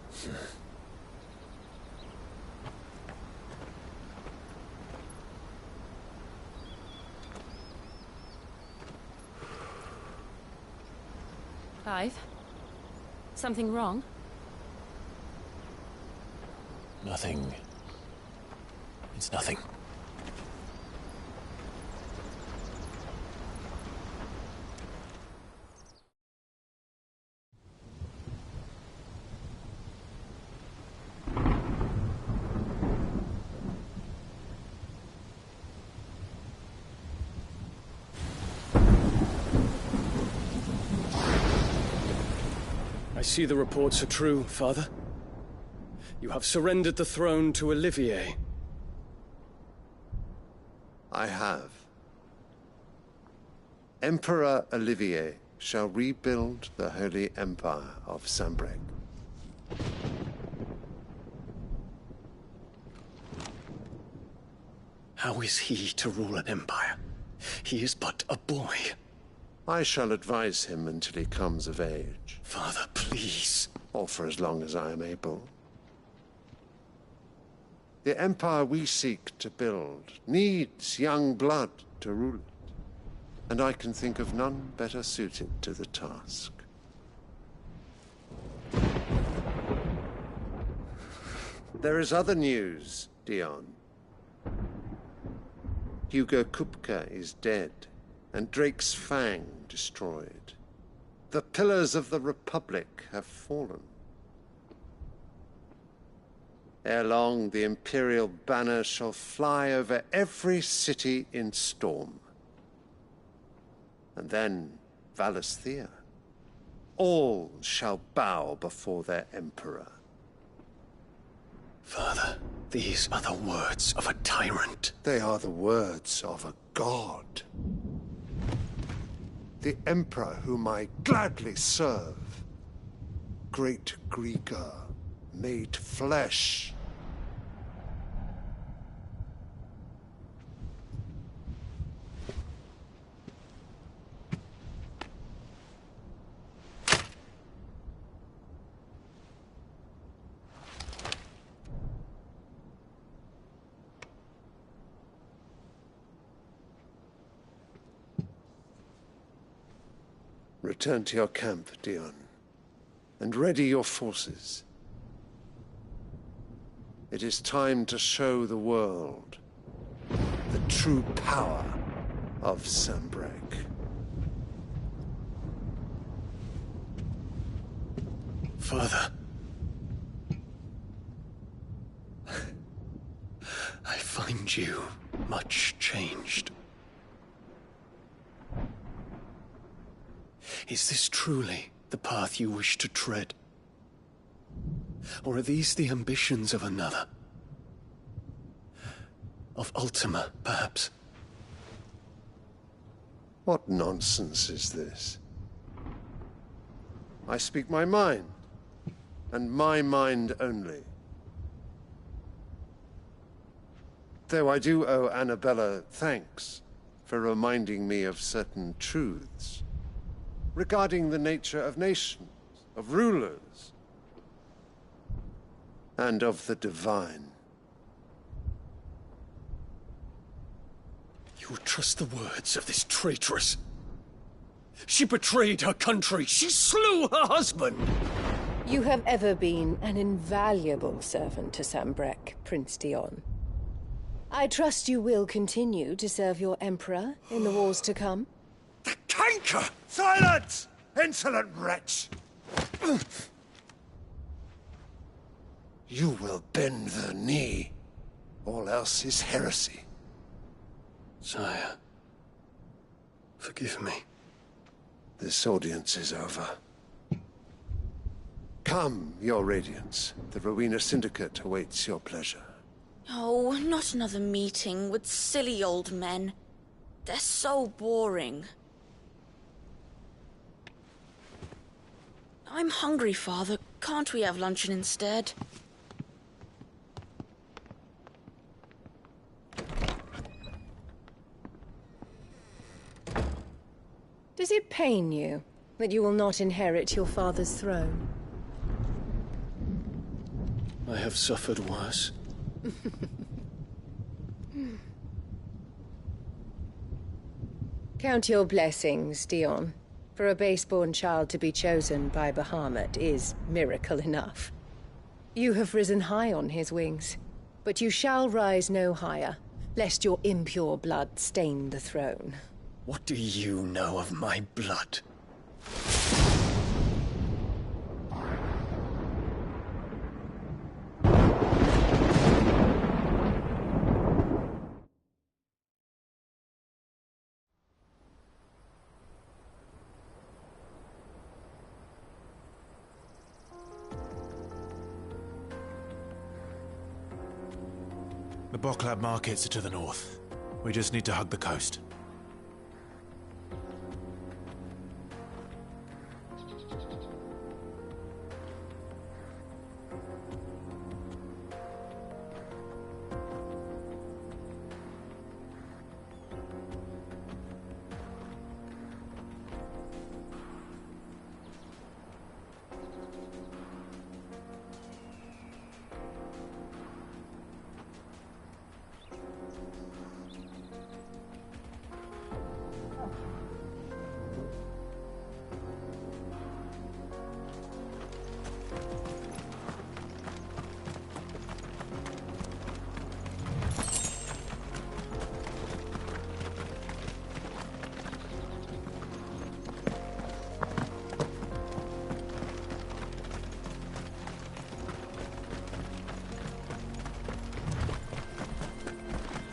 Clive? Something wrong? Nothing. It's nothing. I see the reports are true, Father. You have surrendered the throne to Olivier. I have. Emperor Olivier shall rebuild the Holy Empire of Sanbreque. How is he to rule an empire? He is but a boy. I shall advise him until he comes of age. Father, please. Or for as long as I am able. The empire we seek to build needs young blood to rule it, and I can think of none better suited to the task. There is other news, Dion. Hugo Kupka is dead, and Drake's Fang destroyed. The pillars of the Republic have fallen. Ere long, the Imperial banner shall fly over every city in Storm. And then Valisthea. All shall bow before their Emperor. Father, these are the words of a tyrant. They are the words of a god. The Emperor whom I gladly serve. Great Greagor, made flesh. Return to your camp, Dion, and ready your forces. It is time to show the world the true power of Sanbreque. Father. I find you much changed. Is this truly the path you wish to tread? Or are these the ambitions of another? Of Ultima, perhaps? What nonsense is this? I speak my mind, and my mind only. Though I do owe Annabella thanks for reminding me of certain truths regarding the nature of nations, of rulers, and of the divine. You trust the words of this traitress? She betrayed her country. She slew her husband. You have ever been an invaluable servant to Sanbreque, Prince Dion. I trust you will continue to serve your Emperor in the wars to come. The canker! Silence! Insolent wretch! You will bend the knee. All else is heresy. Sire, forgive me. This audience is over. Come, your Radiance. The Rowena Syndicate awaits your pleasure. Oh, not another meeting with silly old men. They're so boring. I'm hungry, Father. Can't we have luncheon instead? Does it pain you that you will not inherit your father's throne? I have suffered worse. Count your blessings, Dion. For a base-born child to be chosen by Bahamut is miracle enough. You have risen high on his wings, but you shall rise no higher, lest your impure blood stain the throne. What do you know of my blood? The Boklab markets are to the north. We just need to hug the coast.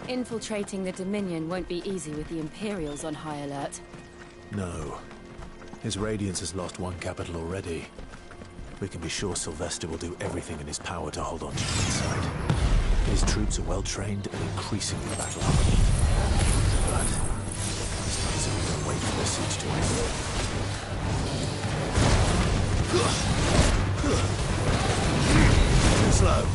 Infiltrating the Dominion won't be easy with the Imperials on high alert. No. His Radiance has lost one capital already. We can be sure Sylvester will do everything in his power to hold on to the inside. His troops are well trained and increasingly battle-hardened. But it's not as if we can wait for the siege to end. Too slow.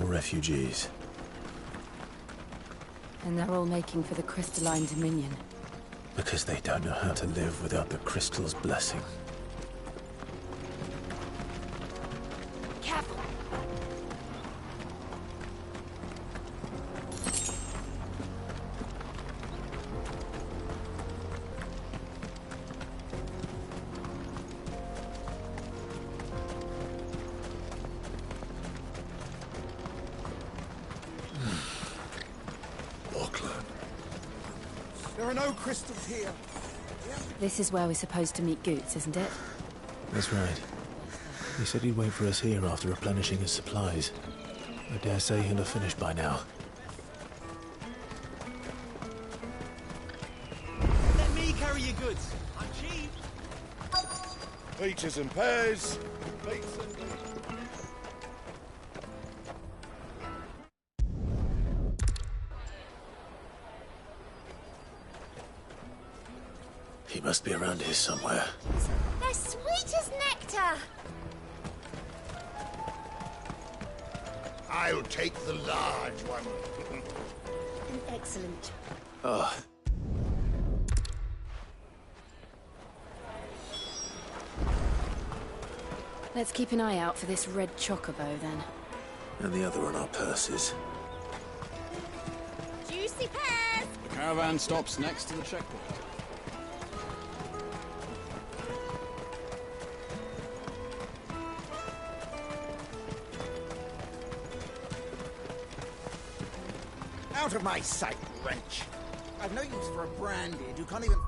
refugees. And they're all making for the Crystalline Dominion. Because they don't know how to live without the Crystal's blessing. Careful! There are no crystals here. This is where we're supposed to meet Goots, isn't it? That's right. He said he'd wait for us here after replenishing his supplies. I dare say he'll have finished by now. Let me carry your goods. I'm cheap. Peaches and pears. Beets and He must be around here somewhere. They're sweet as nectar! I'll take the large one. An excellent. Oh. Let's keep an eye out for this red chocobo, then. And the other on our purses. Juicy pears! The caravan stops next to the checkpoint. Out of my sight, wretch! I've no use for a branded who can't even...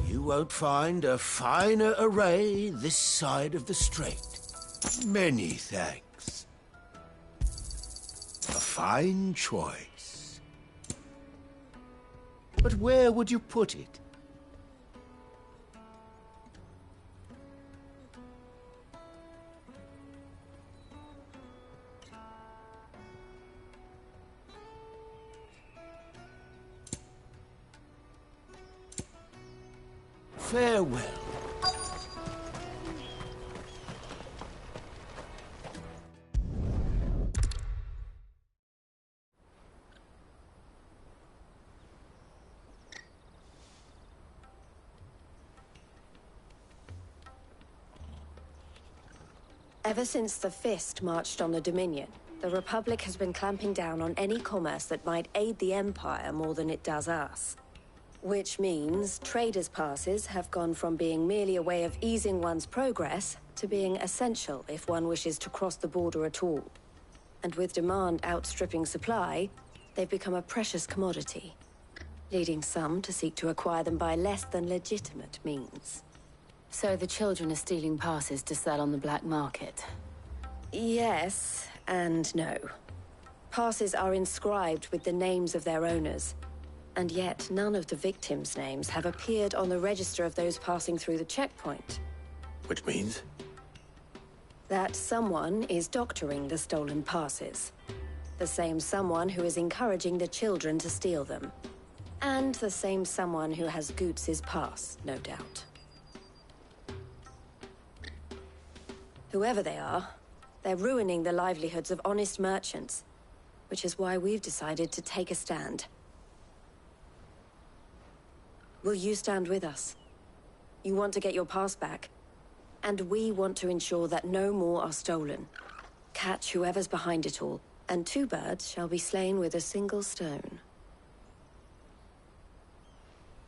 You won't find a finer array this side of the strait. Many thanks. A fine choice. But where would you put it? Farewell. Ever since the Fist marched on the Dominion, the Republic has been clamping down on any commerce that might aid the Empire more than it does us. Which means traders' passes have gone from being merely a way of easing one's progress to being essential if one wishes to cross the border at all. And with demand outstripping supply, they've become a precious commodity, leading some to seek to acquire them by less than legitimate means. So the children are stealing passes to sell on the black market? Yes, and no. Passes are inscribed with the names of their owners, and yet none of the victims' names have appeared on the register of those passing through the checkpoint. Which means? That someone is doctoring the stolen passes. The same someone who is encouraging the children to steal them. And the same someone who has Goots' pass, no doubt. Whoever they are, they're ruining the livelihoods of honest merchants, which is why we've decided to take a stand. Will you stand with us? You want to get your pass back, and we want to ensure that no more are stolen. Catch whoever's behind it all, and 2 birds shall be slain with a single stone.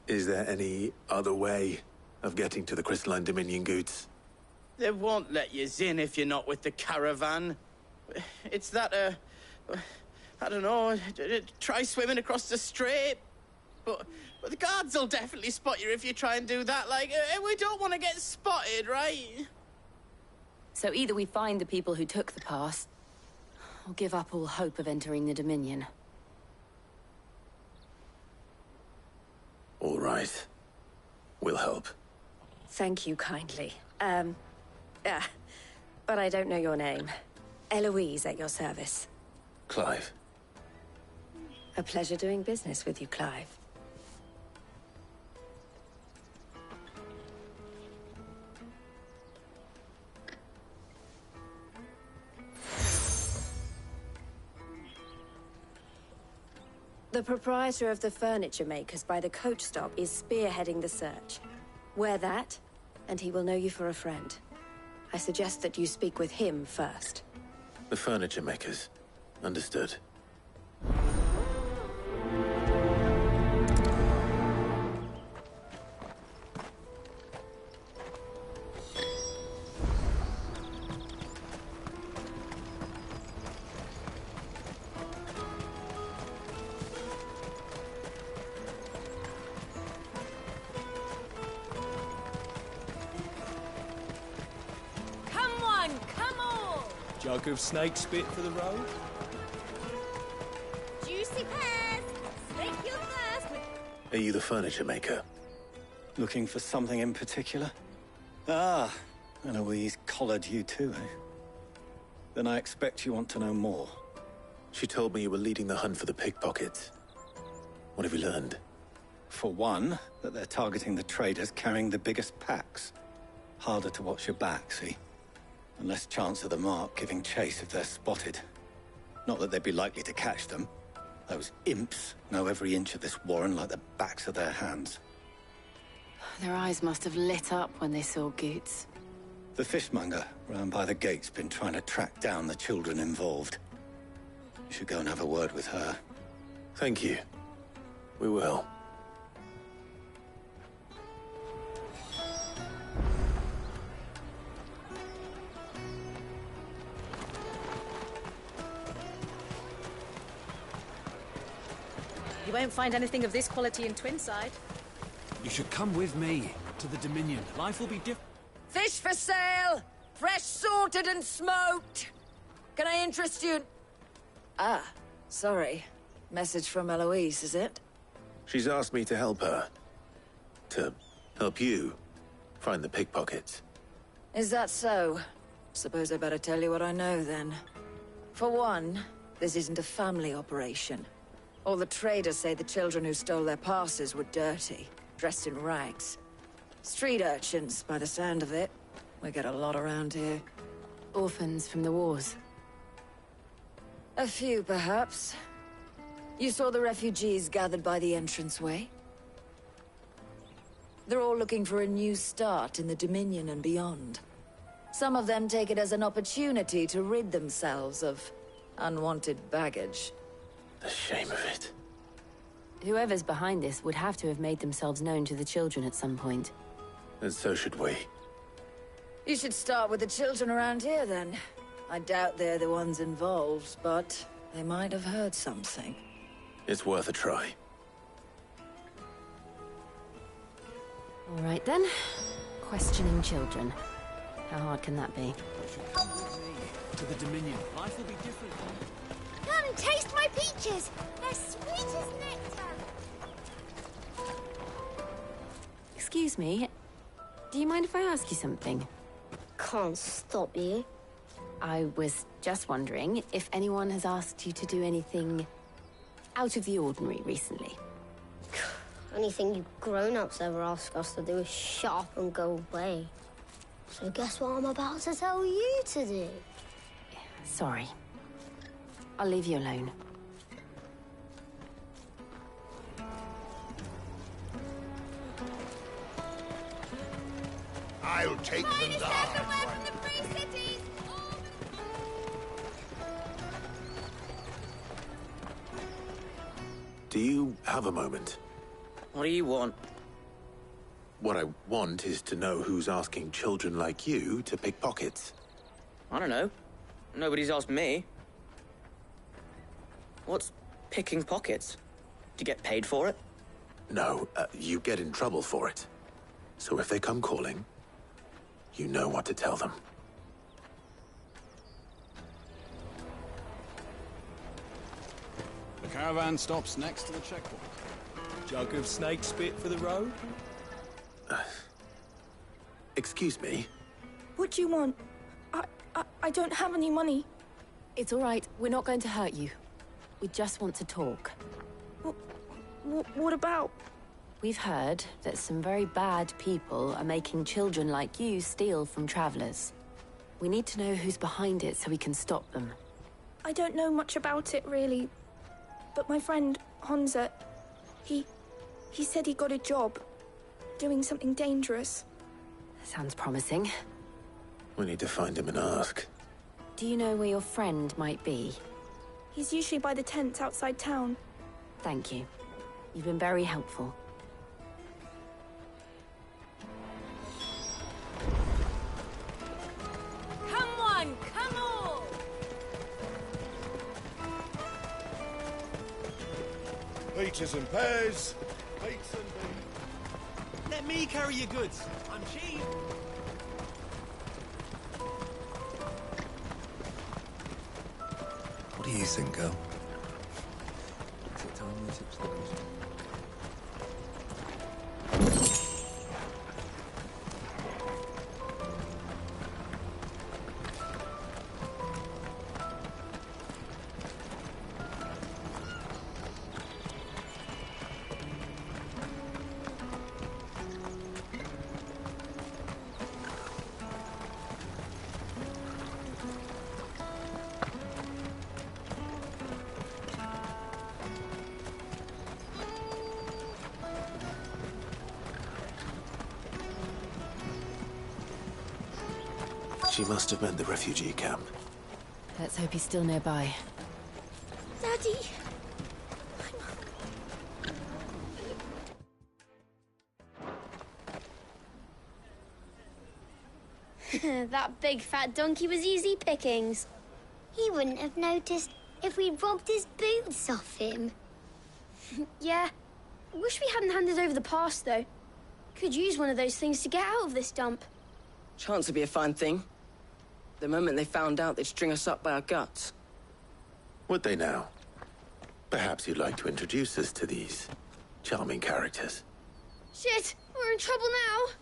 Is there any other way of getting to the Crystalline Dominion, Goots? They won't let you in if you're not with the caravan. It's that, I don't know, try swimming across the strait. But the guards will definitely spot you if you try and do that. Like, we don't want to get spotted, right? So either we find the people who took the pass, or give up all hope of entering the Dominion. All right. We'll help. Thank you kindly. But I don't know your name. Eloise at your service. Clive. A pleasure doing business with you, Clive. The proprietor of the furniture makers by the coach stop is spearheading the search. Wear that, and he will know you for a friend. I suggest that you speak with him first. The furniture makers. Understood. Jug of snake spit for the road? Juicy pears! Slake your thirst with... Are you the furniture maker? Looking for something in particular? Ah, Eloise collared you too, eh? Then I expect you want to know more. She told me you were leading the hunt for the pickpockets. What have you learned? For one, that they're targeting the traders carrying the biggest packs. Harder to watch your back, see? And less chance of the mark giving chase if they're spotted. Not that they'd be likely to catch them. Those imps know every inch of this warren like the backs of their hands. Their eyes must have lit up when they saw Goots. The fishmonger round by the gate's been trying to track down the children involved. You should go and have a word with her. Thank you. We will. You won't find anything of this quality in Twinside. You should come with me to the Dominion. Life will be different. Fish for sale! Fresh sorted and smoked! Can I interest you in... Ah, sorry. Message from Eloise, is it? She's asked me to help her. To help you find the pickpockets. Is that so? Suppose I better tell you what I know, then. For one, this isn't a family operation. All the traders say the children who stole their passes were dirty, dressed in rags. Street urchins, by the sound of it. We get a lot around here. Orphans from the wars. A few, perhaps. You saw the refugees gathered by the entranceway? They're all looking for a new start in the Dominion and beyond. Some of them take it as an opportunity to rid themselves of unwanted baggage. The shame of it. Whoever's behind this would have to have made themselves known to the children at some point. And so should we. You should start with the children around here, then. I doubt they're the ones involved, but they might have heard something. It's worth a try. All right, then. Questioning children. How hard can that be? Come with me to the Dominion. Life will be different. Come and taste my peaches! They're sweet as nectar! Excuse me. Do you mind if I ask you something? Can't stop you. I was just wondering if anyone has asked you to do anything out of the ordinary recently. Anything you grown-ups ever ask us to do is shut up and go away. So guess what I'm about to tell you to do? Sorry. I'll leave you alone. I'll take them down. From the free cities! Do you have a moment? What do you want? What I want is to know who's asking children like you to pick pockets. I don't know. Nobody's asked me. What's picking pockets? Do you get paid for it? No, you get in trouble for it. So if they come calling, you know what to tell them. The caravan stops next to the checkpoint. Jug of snake spit for the road? Excuse me? What do you want? I don't have any money. It's all right. We're not going to hurt you. We just want to talk. What about? We've heard that some very bad people are making children like you steal from travelers. We need to know who's behind it so we can stop them. I don't know much about it, really. But my friend, Honza, he said he got a job doing something dangerous. Sounds promising. We need to find him and ask. Do you know where your friend might be? He's usually by the tents outside town. Thank you. You've been very helpful. Come on, come on! Peaches and pears, beets and beans. Let me carry your goods. I'm cheap. What do you think, girl? Is it time we tips the question? She must have meant the refugee camp. Let's hope he's still nearby. Daddy! That big fat donkey was easy pickings. He wouldn't have noticed if we'd robbed his boots off him. Yeah. Wish we hadn't handed over the pass, though. Could use one of those things to get out of this dump. Chance would be a fine thing. The moment they found out, they'd string us up by our guts. Would they now? Perhaps you'd like to introduce us to these charming characters. Shit! We're in trouble now!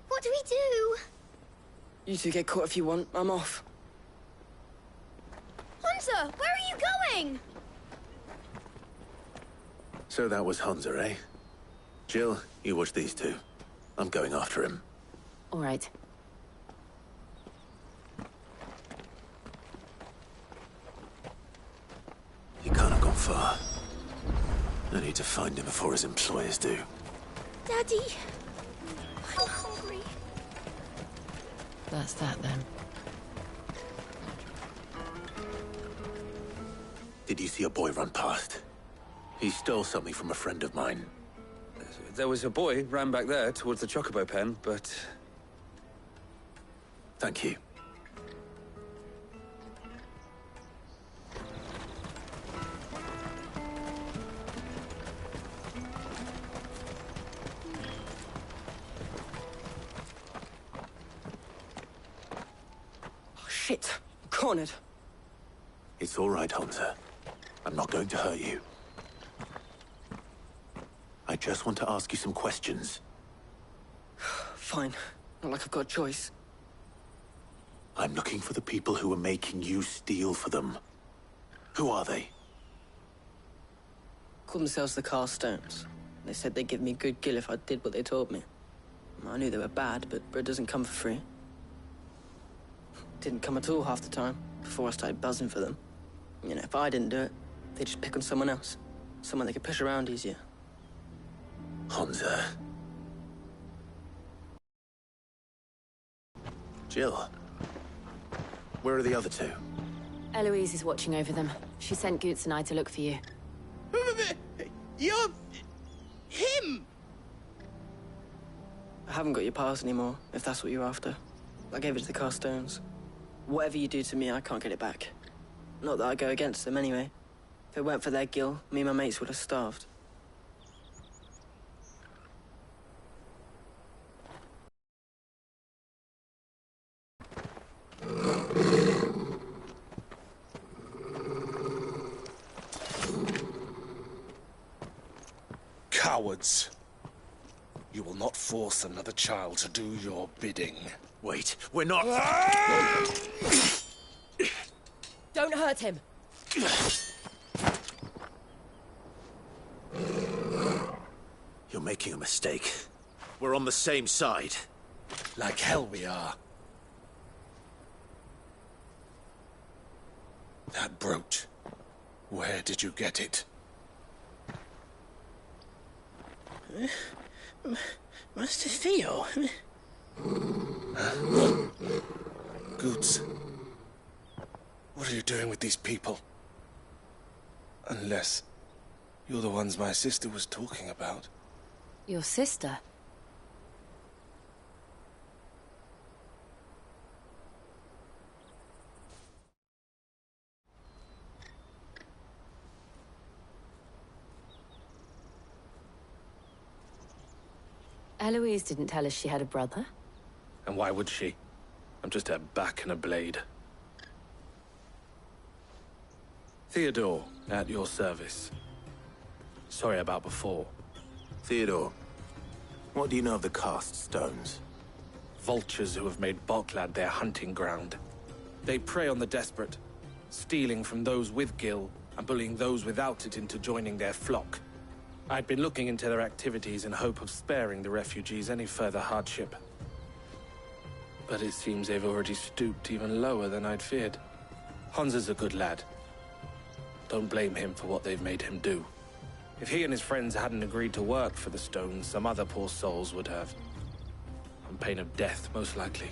What do we do? You two get caught if you want. I'm off. Hunter, where are you going? So that was Hunza, eh? Jill, you watch these two. I'm going after him. All right. He can't have gone far. I need to find him before his employers do. Daddy, I'm hungry. That's that, then. Did you see a boy run past? He stole something from a friend of mine. There was a boy ran back there towards the Chocobo pen, but... Thank you. Shit! I'm cornered. It's all right, Hunter. I'm not going to hurt you. I just want to ask you some questions. Fine. Not like I've got a choice. I'm looking for the people who are making you steal for them. Who are they? Called themselves the Carstones. They said they'd give me good gill if I did what they told me. I knew they were bad, but bread doesn't come for free. Didn't come at all half the time, before I started buzzing for them. You know, if I didn't do it, they'd just pick on someone else. Someone they could push around easier. Hunza. Jill. Where are the other two? Eloise is watching over them. She sent Goots and I to look for you. You're... him! I haven't got your pass anymore, if that's what you're after. I gave it to the Carstones. Whatever you do to me, I can't get it back. Not that I go against them, anyway. If it weren't for their gill, me and my mates would have starved. Cowards. You will not force another child to do your bidding. Wait, we're not... Don't hurt him. making a mistake. We're on the same side. Like hell we are. That brooch. Where did you get it? Master Theo? Goods. What are you doing with these people? Unless you're the ones my sister was talking about. Your sister? Eloise didn't tell us she had a brother. And why would she? I'm just her back and a blade. Theodore, at your service. Sorry about before. Theodore, what do you know of the cast stones? Vultures who have made Boklad their hunting ground. They prey on the desperate, stealing from those with Gil and bullying those without it into joining their flock. I'd been looking into their activities in hope of sparing the refugees any further hardship. But it seems they've already stooped even lower than I'd feared. Hansa's a good lad. Don't blame him for what they've made him do. If he and his friends hadn't agreed to work for the stones, some other poor souls would have. On pain of death, most likely.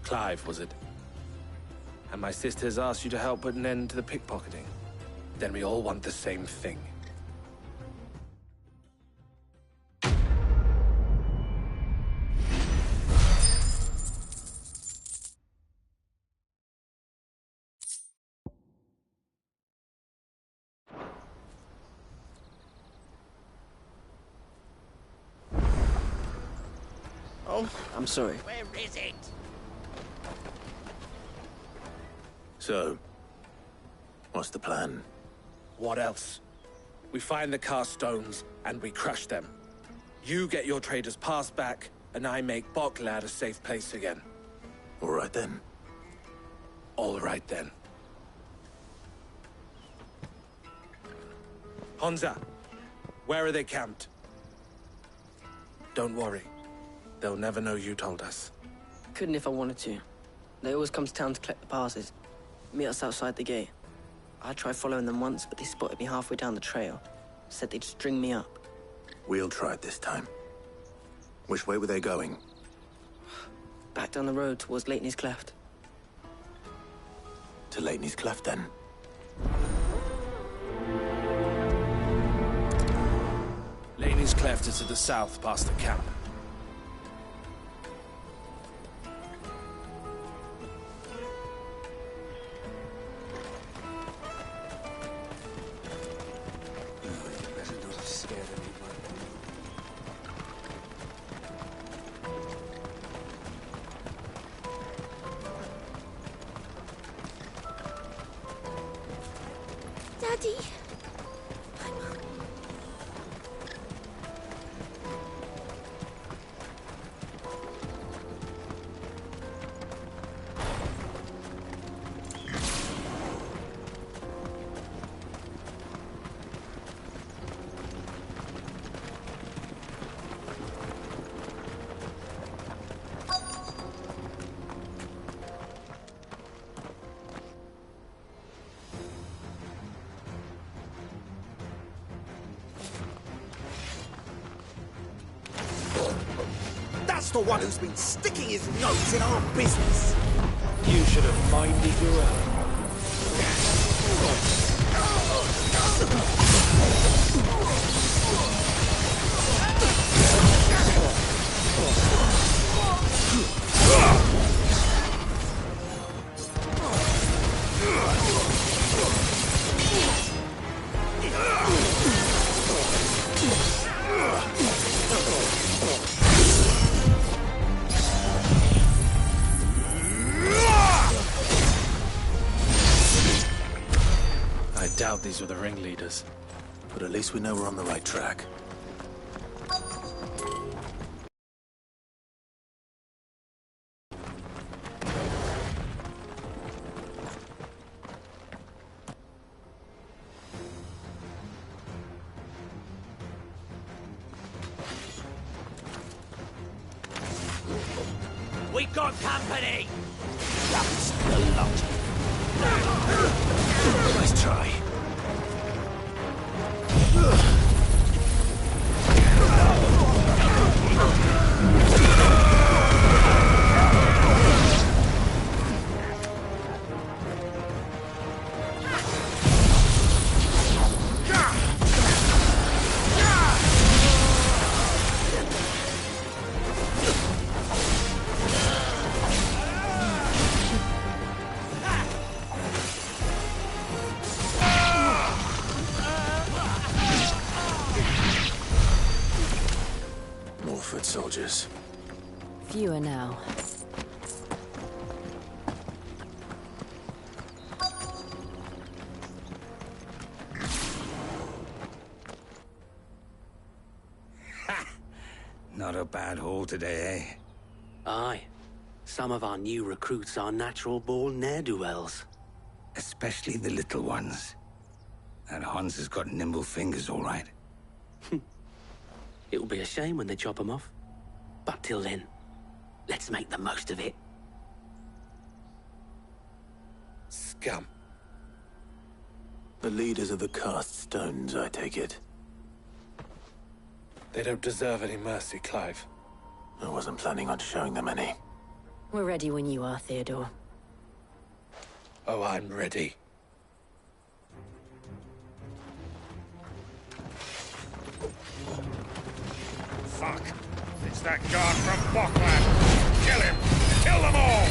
Clive, was it? And my sisters asked you to help put an end to the pickpocketing. Then we all want the same thing. Oh, I'm sorry. where is it? So, what's the plan? What else? We find the cast stones, and we crush them. You get your trader's pass back, and I make Boklad a safe place again. All right then. All right then. Hansa, where are they camped? Don't worry. They'll never know you told us. Couldn't if I wanted to. They always come to town to collect the passes. Meet us outside the gate. I tried following them once, but they spotted me halfway down the trail. Said they'd string me up. We'll try it this time. Which way were they going? Back down the road towards Leitney's Cleft. To Leitney's Cleft, then. Leitney's Cleft is to the south, past the camp. Daddy. That's the one who's been sticking his nose in our business. You should have minded your own. I doubt these were the ringleaders. But at least we know we're on the right track. We've got company! That's the lot. Nice try. More foot soldiers. Fewer now. Not a bad haul today, eh? Aye. Some of our new recruits are natural-born ne'er-do-wells. Especially the little ones. And Hans has got nimble fingers, all right. It will be a shame when they chop them off. But till then, let's make the most of it. Scum. The leaders of the cast stones, I take it. They don't deserve any mercy, Clive. I wasn't planning on showing them any. We're ready when you are, Theodore. Oh, I'm ready. Fuck! It's that guard from Bockland! Kill him! Kill them all!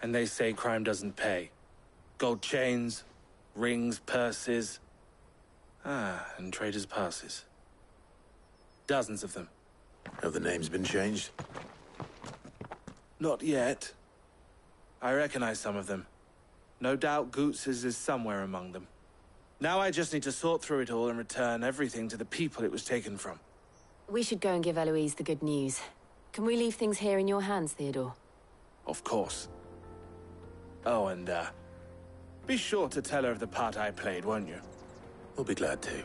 And they say crime doesn't pay. Gold chains, rings, purses. And traders' passes. Dozens of them. Have the names been changed? Not yet. I recognize some of them. No doubt Goots's is somewhere among them. Now I just need to sort through it all and return everything to the people it was taken from. We should go and give Eloise the good news. Can we leave things here in your hands, Theodore? Of course. Oh, and, be sure to tell her of the part I played, won't you? We'll be glad to.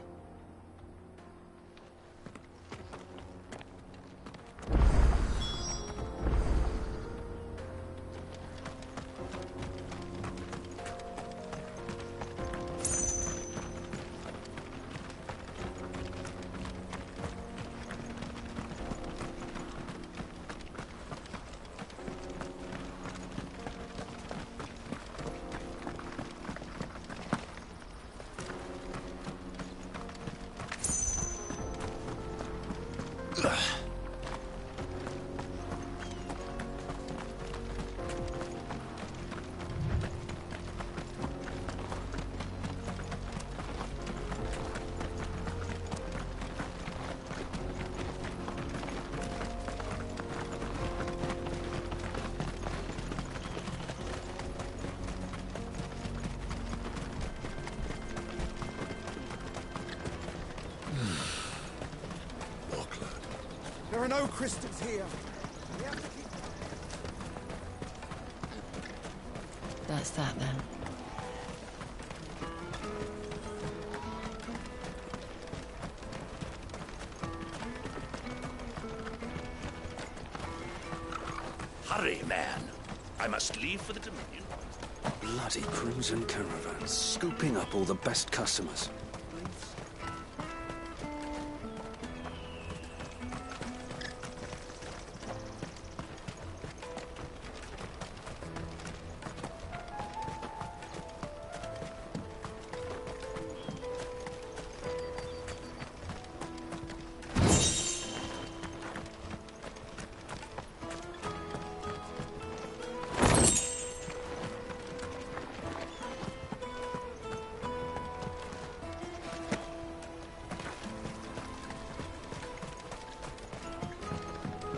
There are no crystals here. We have to keep... That's that, then. Hurry, man. I must leave for the Dominion. Bloody Crimson Caravans, scooping up all the best customers.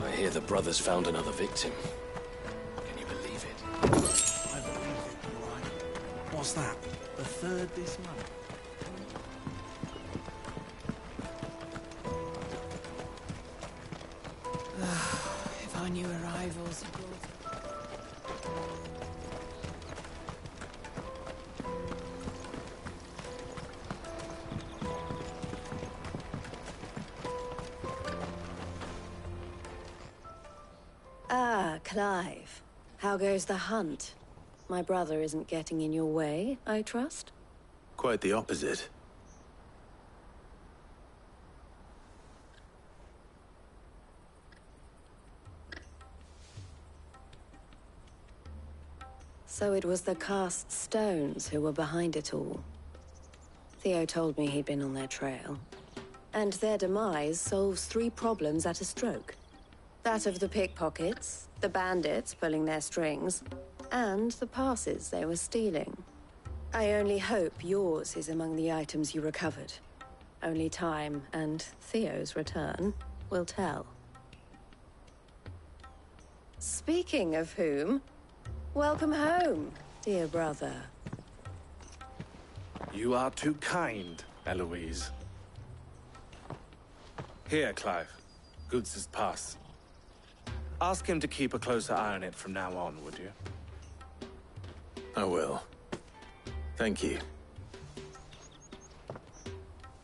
I hear the brothers found another victim. Can you believe it? I believe it, all right. What's that? The third this month? If I knew arrivals brought... Clive. How goes the hunt? My brother isn't getting in your way, I trust? Quite the opposite. So it was the cast stones who were behind it all. Theo told me he'd been on their trail. And their demise solves 3 problems at a stroke. That of the pickpockets, the bandits pulling their strings, and the passes they were stealing. I only hope yours is among the items you recovered. Only time and Theo's return will tell. Speaking of whom, welcome home, dear brother. You are too kind, Eloise. Here, Clive. Goots's pass. Ask him to keep a closer eye on it from now on, would you? I will. Thank you.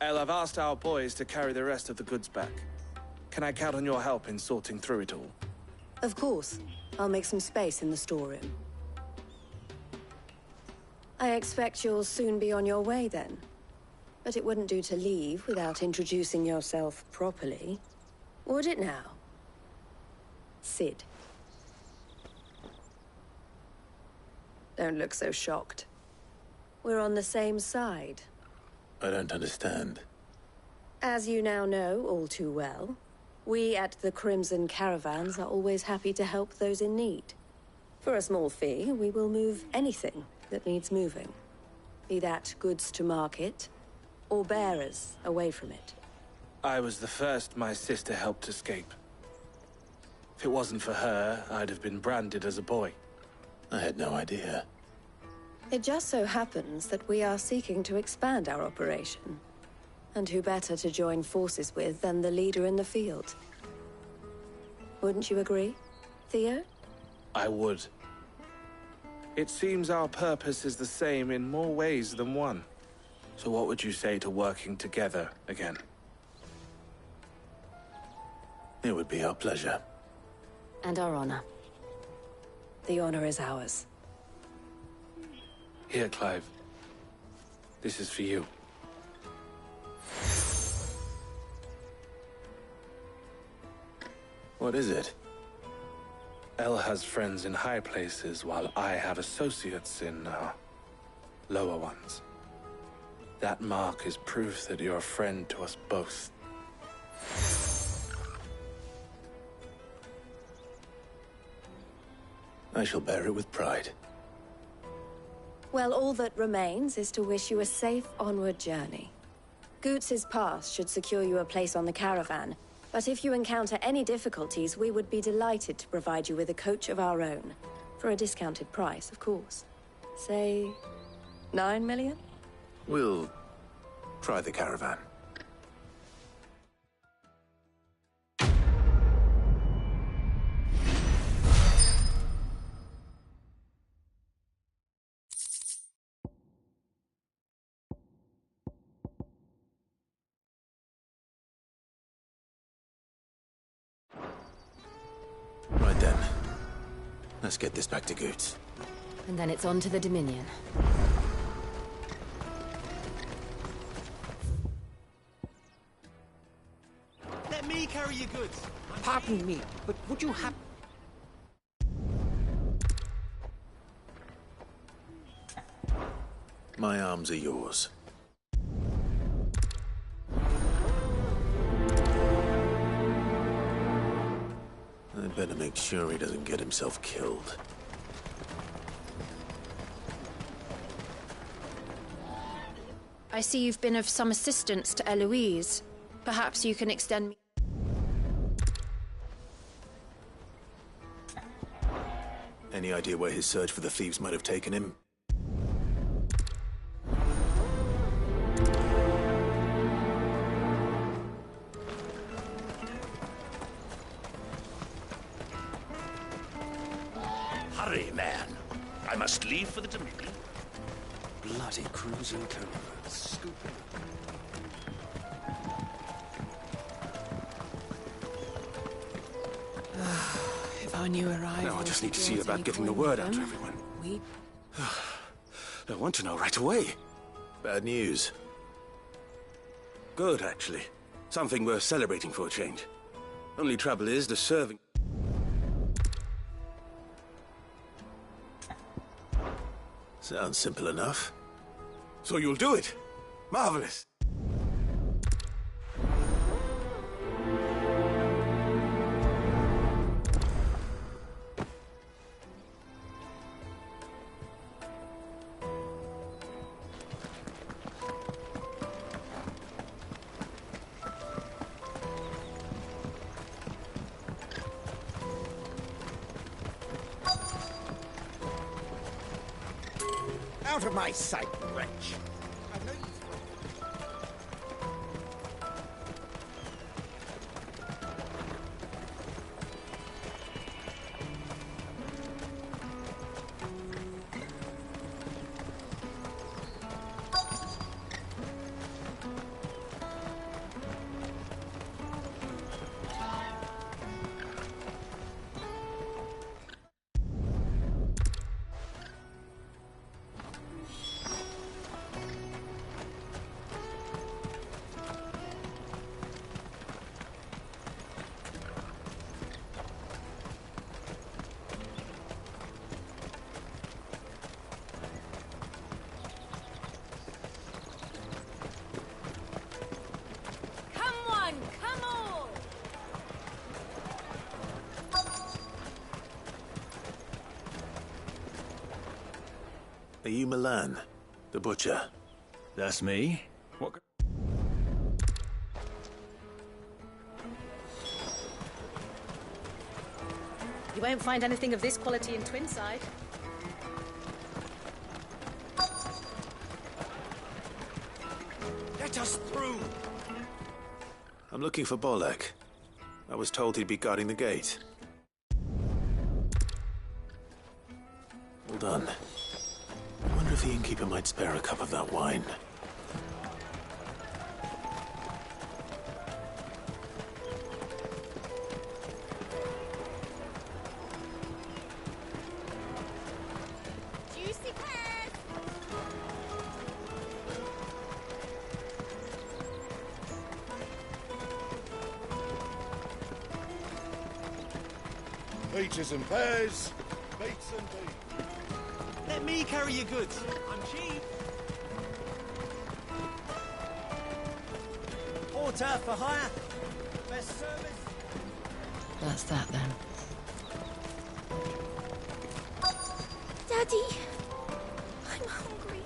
El, I've asked our boys to carry the rest of the goods back. Can I count on your help in sorting through it all? Of course. I'll make some space in the storeroom. I expect you'll soon be on your way then. But it wouldn't do to leave without introducing yourself properly. Would it now? Sid. Don't look so shocked. We're on the same side. I don't understand. As you now know all too well, we at the Crimson Caravans are always happy to help those in need. For a small fee, we will move anything that needs moving. Be that goods to market, or bearers away from it. I was the first my sister helped escape. If it wasn't for her, I'd have been branded as a boy. I had no idea. It just so happens that we are seeking to expand our operation. And who better to join forces with than the leader in the field? Wouldn't you agree, Theo? I would. It seems our purpose is the same in more ways than one. So what would you say to working together again? It would be our pleasure. And our honor. The honor is ours. Here, Clive. This is for you. What is it? Elle has friends in high places, while I have associates in, lower ones. That mark is proof that you're a friend to us both. I shall bear it with pride. Well, all that remains is to wish you a safe onward journey. Goots's pass should secure you a place on the caravan, but if you encounter any difficulties, we would be delighted to provide you with a coach of our own. For a discounted price, of course. Say, 9 million? We'll try the caravan. Right then. Let's get this back to Goots. And then it's on to the Dominion. Let me carry your goods. Pardon me, but would you have... My arms are yours. I'd better make sure he doesn't get himself killed. I see you've been of some assistance to Eloise. Perhaps you can extend me... Any idea where his search for the thieves might have taken him? Hurry, man. I must leave for the Dominion. Bloody cruising caravan. Stupid. If I knew arrivals... Now I just need to see about getting the word out to everyone. I want to know right away. Bad news. Good, actually. Something worth celebrating for a change. Only trouble is the serving... Sounds simple enough. So you'll do it? Marvelous. Out of my sight, wretch! Are you Milan, the butcher? That's me. What? You won't find anything of this quality in Twinside. Let us through! I'm looking for Bolek. I was told he'd be guarding the gate. Hold on. I wonder if the innkeeper might spare a cup of that wine. Juicy pears! Peaches and pears, beets and beans. Let me carry your goods. I'm cheap. Porter for hire. Best service. That's that then. Daddy, I'm hungry.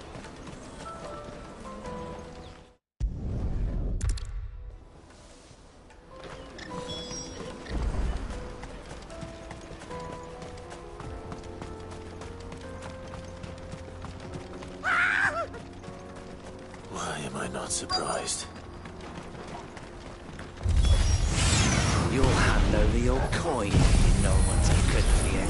Why am I not surprised? You'll hand over your coin if you know what's good for you.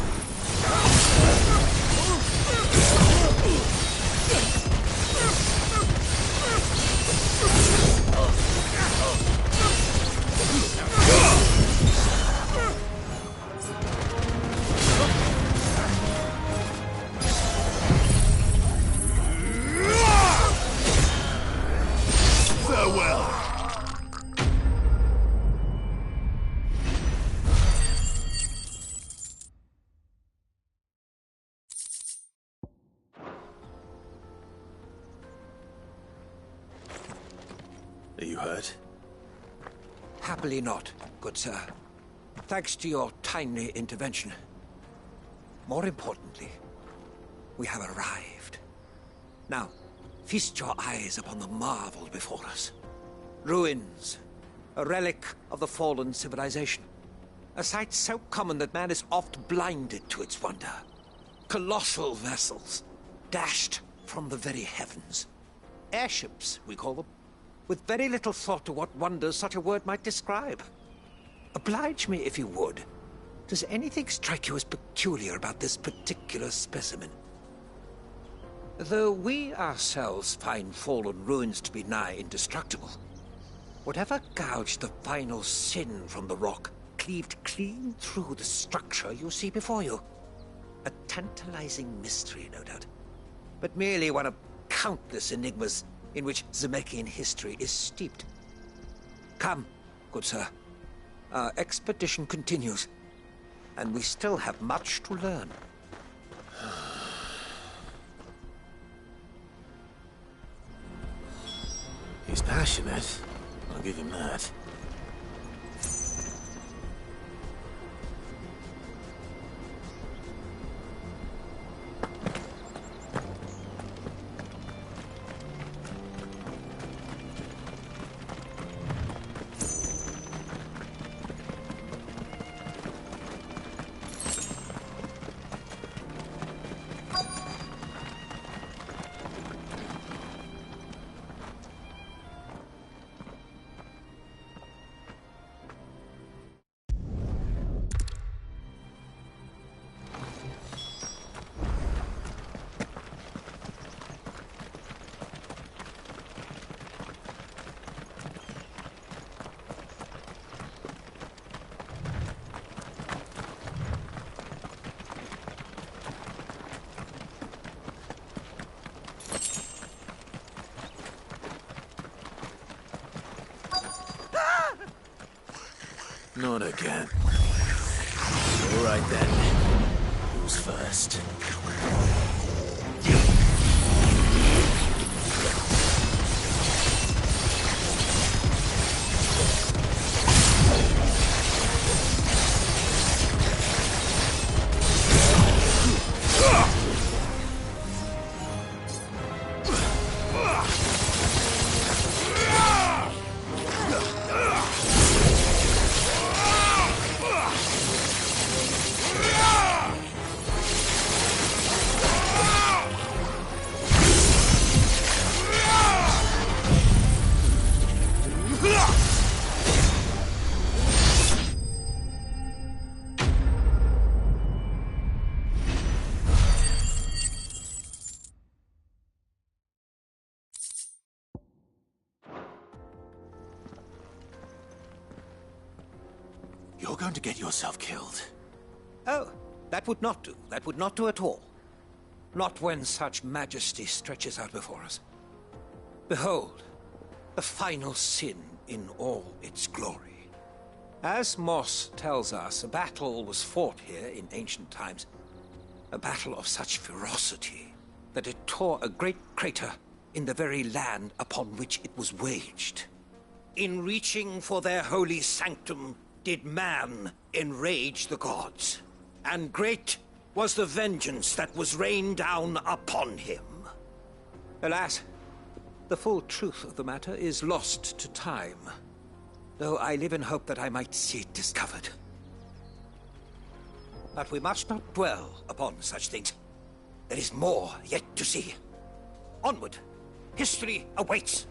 Farewell! Are you hurt? Happily not, good sir. Thanks to your timely intervention. More importantly, we have arrived. Now, feast your eyes upon the marvel before us. Ruins, a relic of the fallen civilization. A sight so common that man is oft blinded to its wonder. Colossal vessels, dashed from the very heavens. Airships, we call them, with very little thought to what wonders such a word might describe. Oblige me if you would. Does anything strike you as peculiar about this particular specimen? Though we ourselves find fallen ruins to be nigh indestructible, whatever gouged the final sin from the rock cleaved clean through the structure you see before you. A tantalizing mystery, no doubt, but merely one of countless enigmas in which Zemeckis history is steeped. Come, good sir. Our expedition continues, and we still have much to learn. He's passionate. I'll give him that. Not again. All right then. Who's first? You're going to get yourself killed. Oh, that would not do. That would not do at all. Not when such majesty stretches out before us. Behold, the final sin in all its glory. As Moss tells us, a battle was fought here in ancient times. A battle of such ferocity that it tore a great crater in the very land upon which it was waged. In reaching for their holy sanctum, did man enrage the gods, and great was the vengeance that was rained down upon him. Alas, the full truth of the matter is lost to time, though I live in hope that I might see it discovered. But we must not dwell upon such things. There is more yet to see. Onward! History awaits!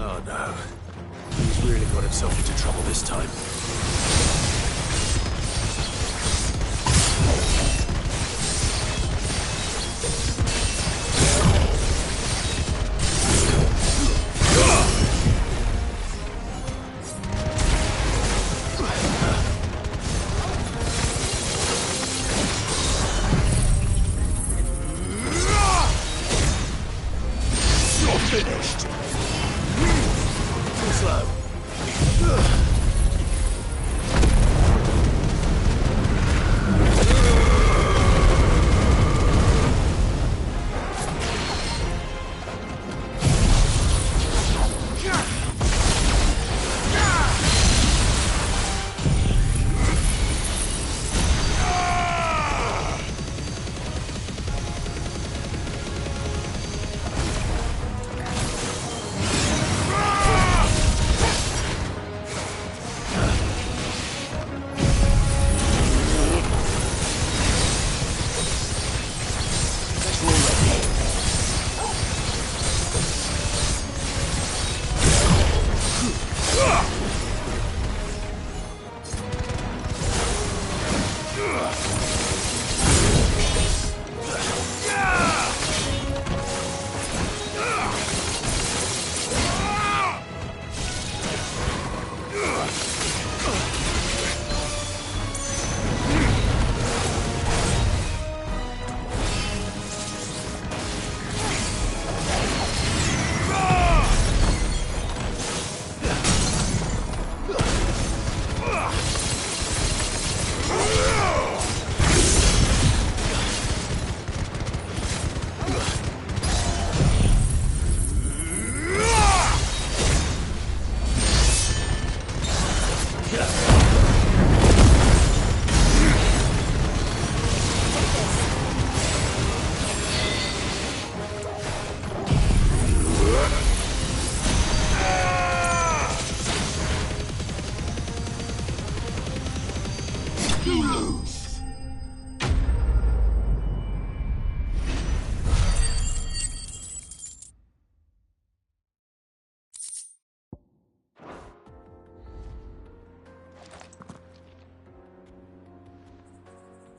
Oh no. He's really got himself into trouble this time. You're finished! Too slow.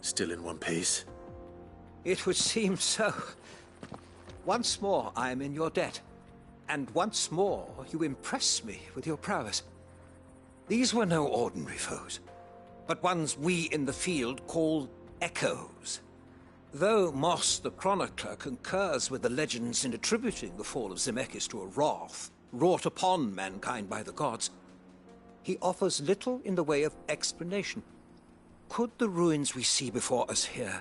Still in one piece? It would seem so. Once more I am in your debt, and once more you impress me with your prowess. These were no ordinary foes, but ones we in the field call echoes. Though Moss the Chronicler concurs with the legends in attributing the fall of Zemeckis to a wrath wrought upon mankind by the gods, he offers little in the way of explanation. Could the ruins we see before us here,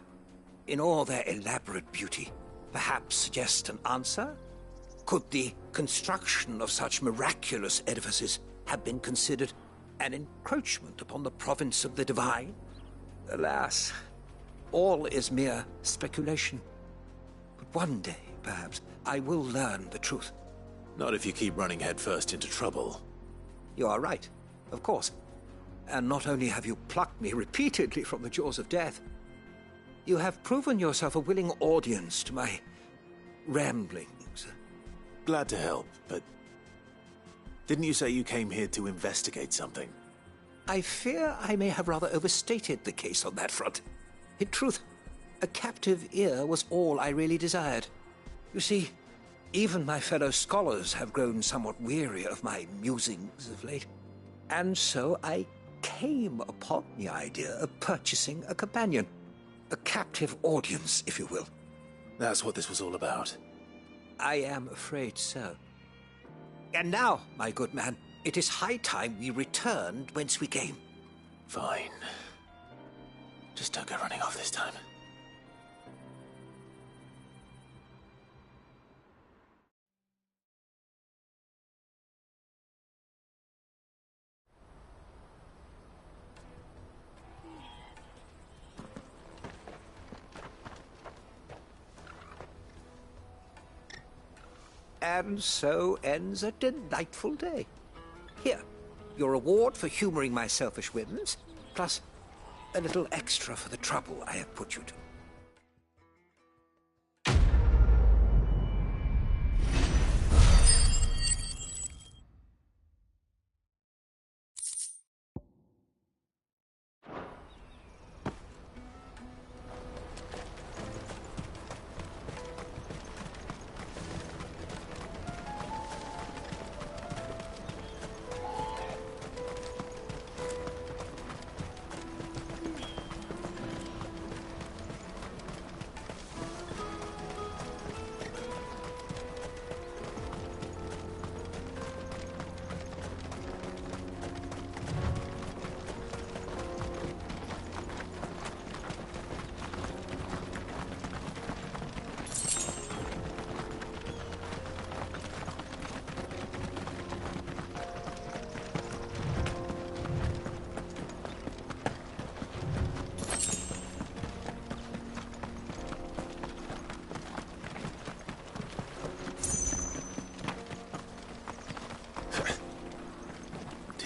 in all their elaborate beauty, perhaps suggest an answer? Could the construction of such miraculous edifices have been considered an encroachment upon the province of the divine? Alas, all is mere speculation. But one day, perhaps, I will learn the truth. Not if you keep running headfirst into trouble. You are right, of course. And not only have you plucked me repeatedly from the jaws of death, you have proven yourself a willing audience to my ramblings. Glad to help, but didn't you say you came here to investigate something? I fear I may have rather overstated the case on that front. In truth, a captive ear was all I really desired. You see, even my fellow scholars have grown somewhat weary of my musings of late. And so I came upon the idea of purchasing a companion. A captive audience, if you will. That's what this was all about. I am afraid so. And now, my good man, it is high time we returned whence we came. Fine. Just don't go running off this time. And so ends a delightful day. Here, your reward for humoring my selfish whims, plus a little extra for the trouble I have put you to.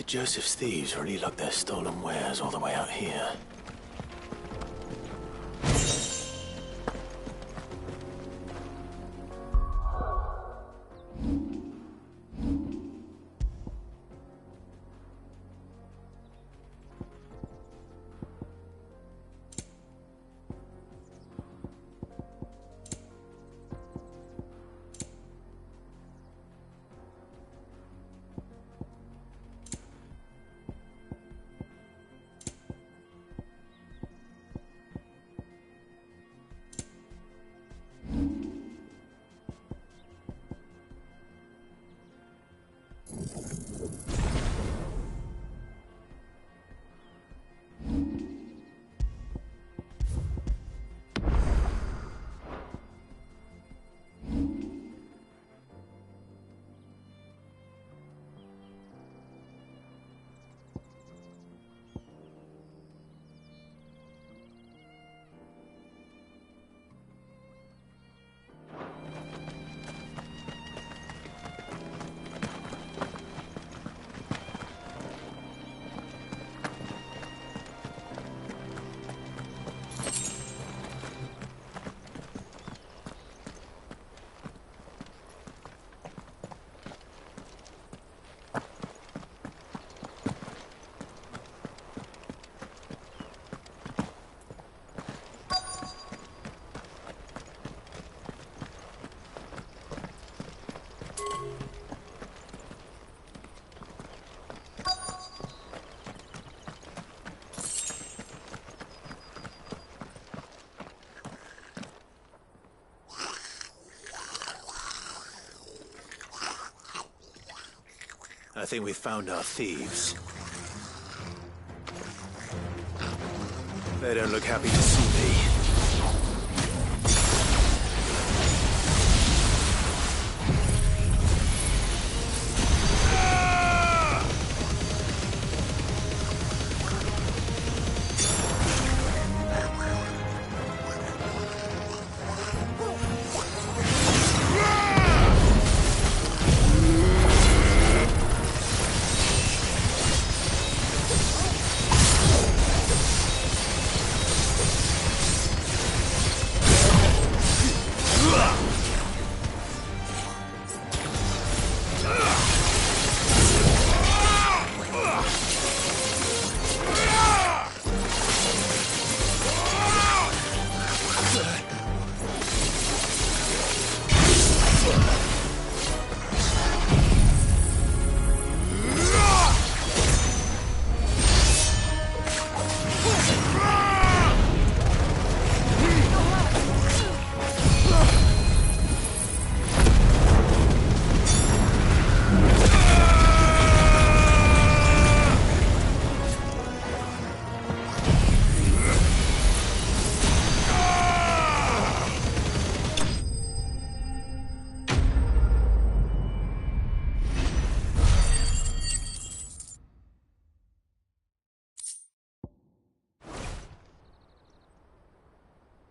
Joseph's thieves really lug their stolen wares all the way out here. I think we've found our thieves. They don't look happy to see me.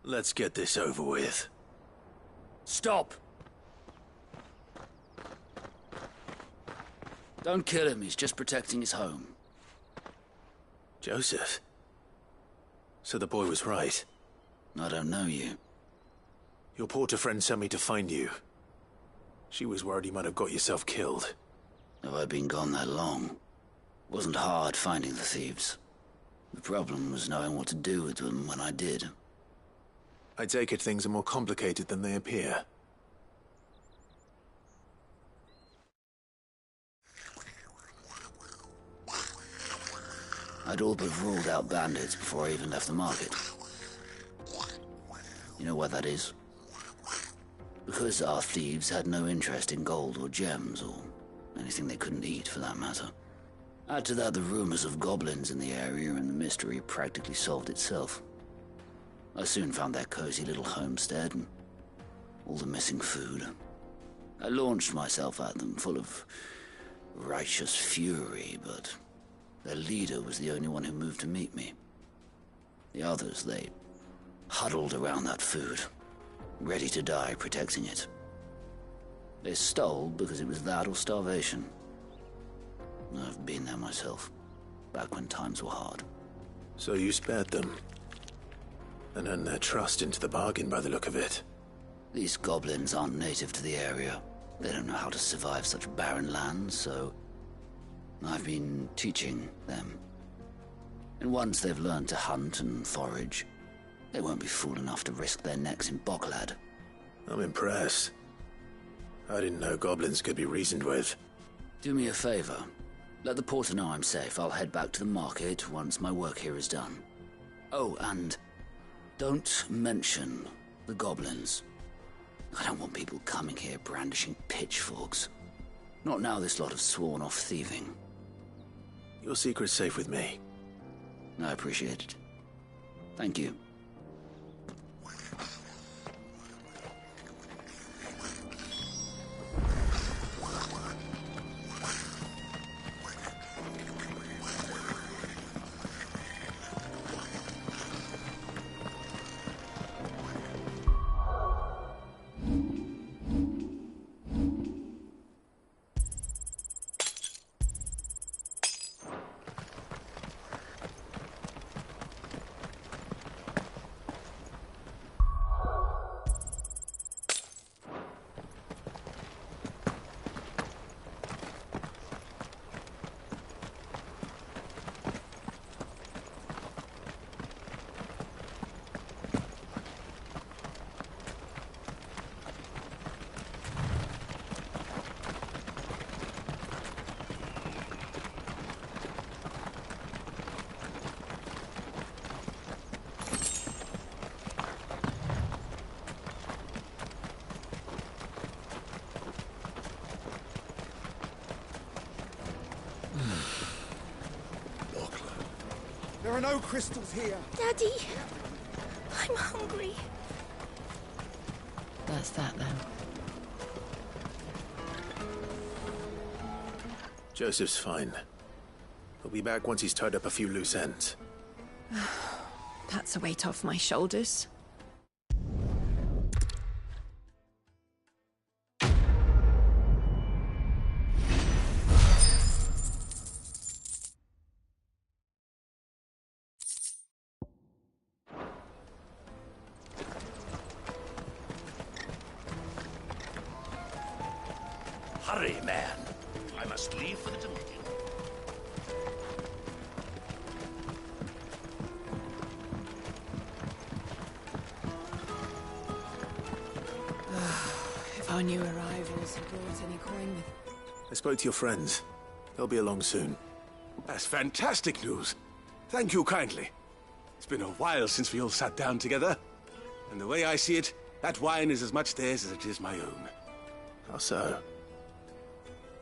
Let's get this over with. Stop! Don't kill him, he's just protecting his home. Joseph? So the boy was right. I don't know you. Your porter friend sent me to find you. She was worried you might have got yourself killed. Have I been gone that long? Wasn't hard finding the thieves. The problem was knowing what to do with them when I did. I take it things are more complicated than they appear. I'd all but ruled out bandits before I even left the market. You know why that is? Because our thieves had no interest in gold or gems, or anything they couldn't eat for that matter. Add to that the rumors of goblins in the area, and the mystery practically solved itself. I soon found their cozy little homestead, and all the missing food. I launched myself at them, full of righteous fury, but their leader was the only one who moved to meet me. The others, they huddled around that food, ready to die protecting it. They stole because it was that or starvation. I've been there myself, back when times were hard. So you spared them? And earned their trust into the bargain by the look of it. These goblins aren't native to the area. They don't know how to survive such barren lands, so I've been teaching them. And once they've learned to hunt and forage, they won't be fool enough to risk their necks in Boklad. I'm impressed. I didn't know goblins could be reasoned with. Do me a favor. Let the porter know I'm safe. I'll head back to the market once my work here is done. Oh, and don't mention the goblins. I don't want people coming here brandishing pitchforks. Not now this lot have sworn off thieving. Your secret's safe with me. I appreciate it. Thank you. There are no crystals here. Daddy, I'm hungry. That's that then. Joseph's fine. He'll be back once he's tied up a few loose ends. That's a weight off my shoulders. Hurry, man. I must leave for the Dominion. If our new arrivals had brought any coin with... I spoke to your friends. They'll be along soon. That's fantastic news. Thank you kindly. It's been a while since we all sat down together. And the way I see it, that wine is as much theirs as it is my own. How so?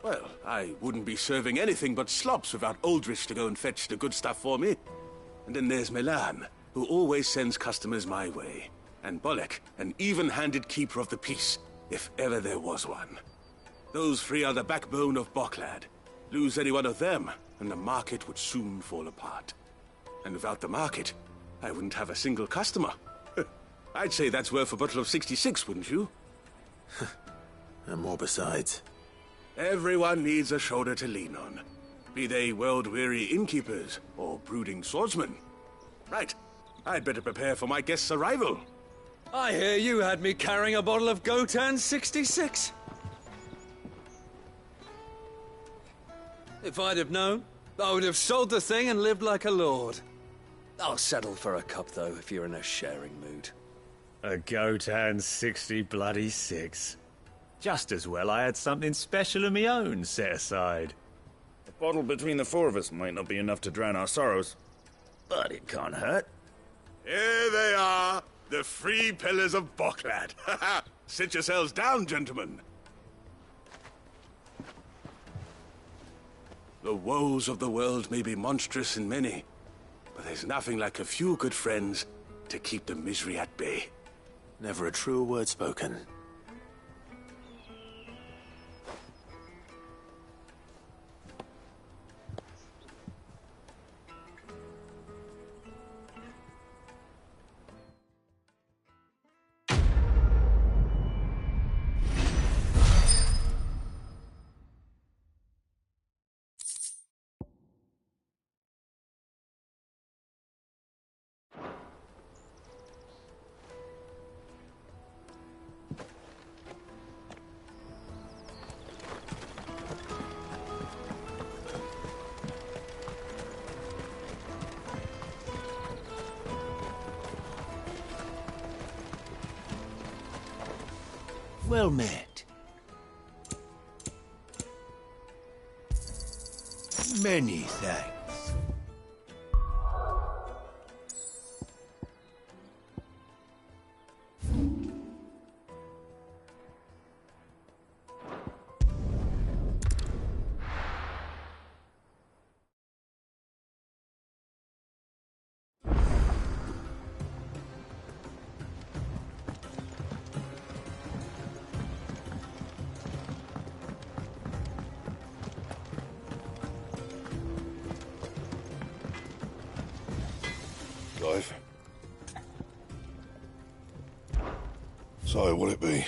Well, I wouldn't be serving anything but slops without Aldrich to go and fetch the good stuff for me. And then there's Milan, who always sends customers my way. And Bolek, an even-handed keeper of the peace, if ever there was one. Those three are the backbone of Boklad. Lose any one of them, and the market would soon fall apart. And without the market, I wouldn't have a single customer. I'd say that's worth a bottle of 66, wouldn't you? And more besides. Everyone needs a shoulder to lean on. Be they world-weary innkeepers or brooding swordsmen. Right. I'd better prepare for my guest's arrival. I hear you had me carrying a bottle of Gotan 66. If I'd have known, I would have sold the thing and lived like a lord. I'll settle for a cup, though, if you're in a sharing mood. A Gotan 66. Just as well I had something special of my own set aside. A bottle between the four of us might not be enough to drown our sorrows, but it can't hurt. Here they are, the free pillars of Boklad. Sit yourselves down, gentlemen. The woes of the world may be monstrous in many, but there's nothing like a few good friends to keep the misery at bay. Never a truer word spoken. Well met. Many thanks. Clive. So, what'll it be?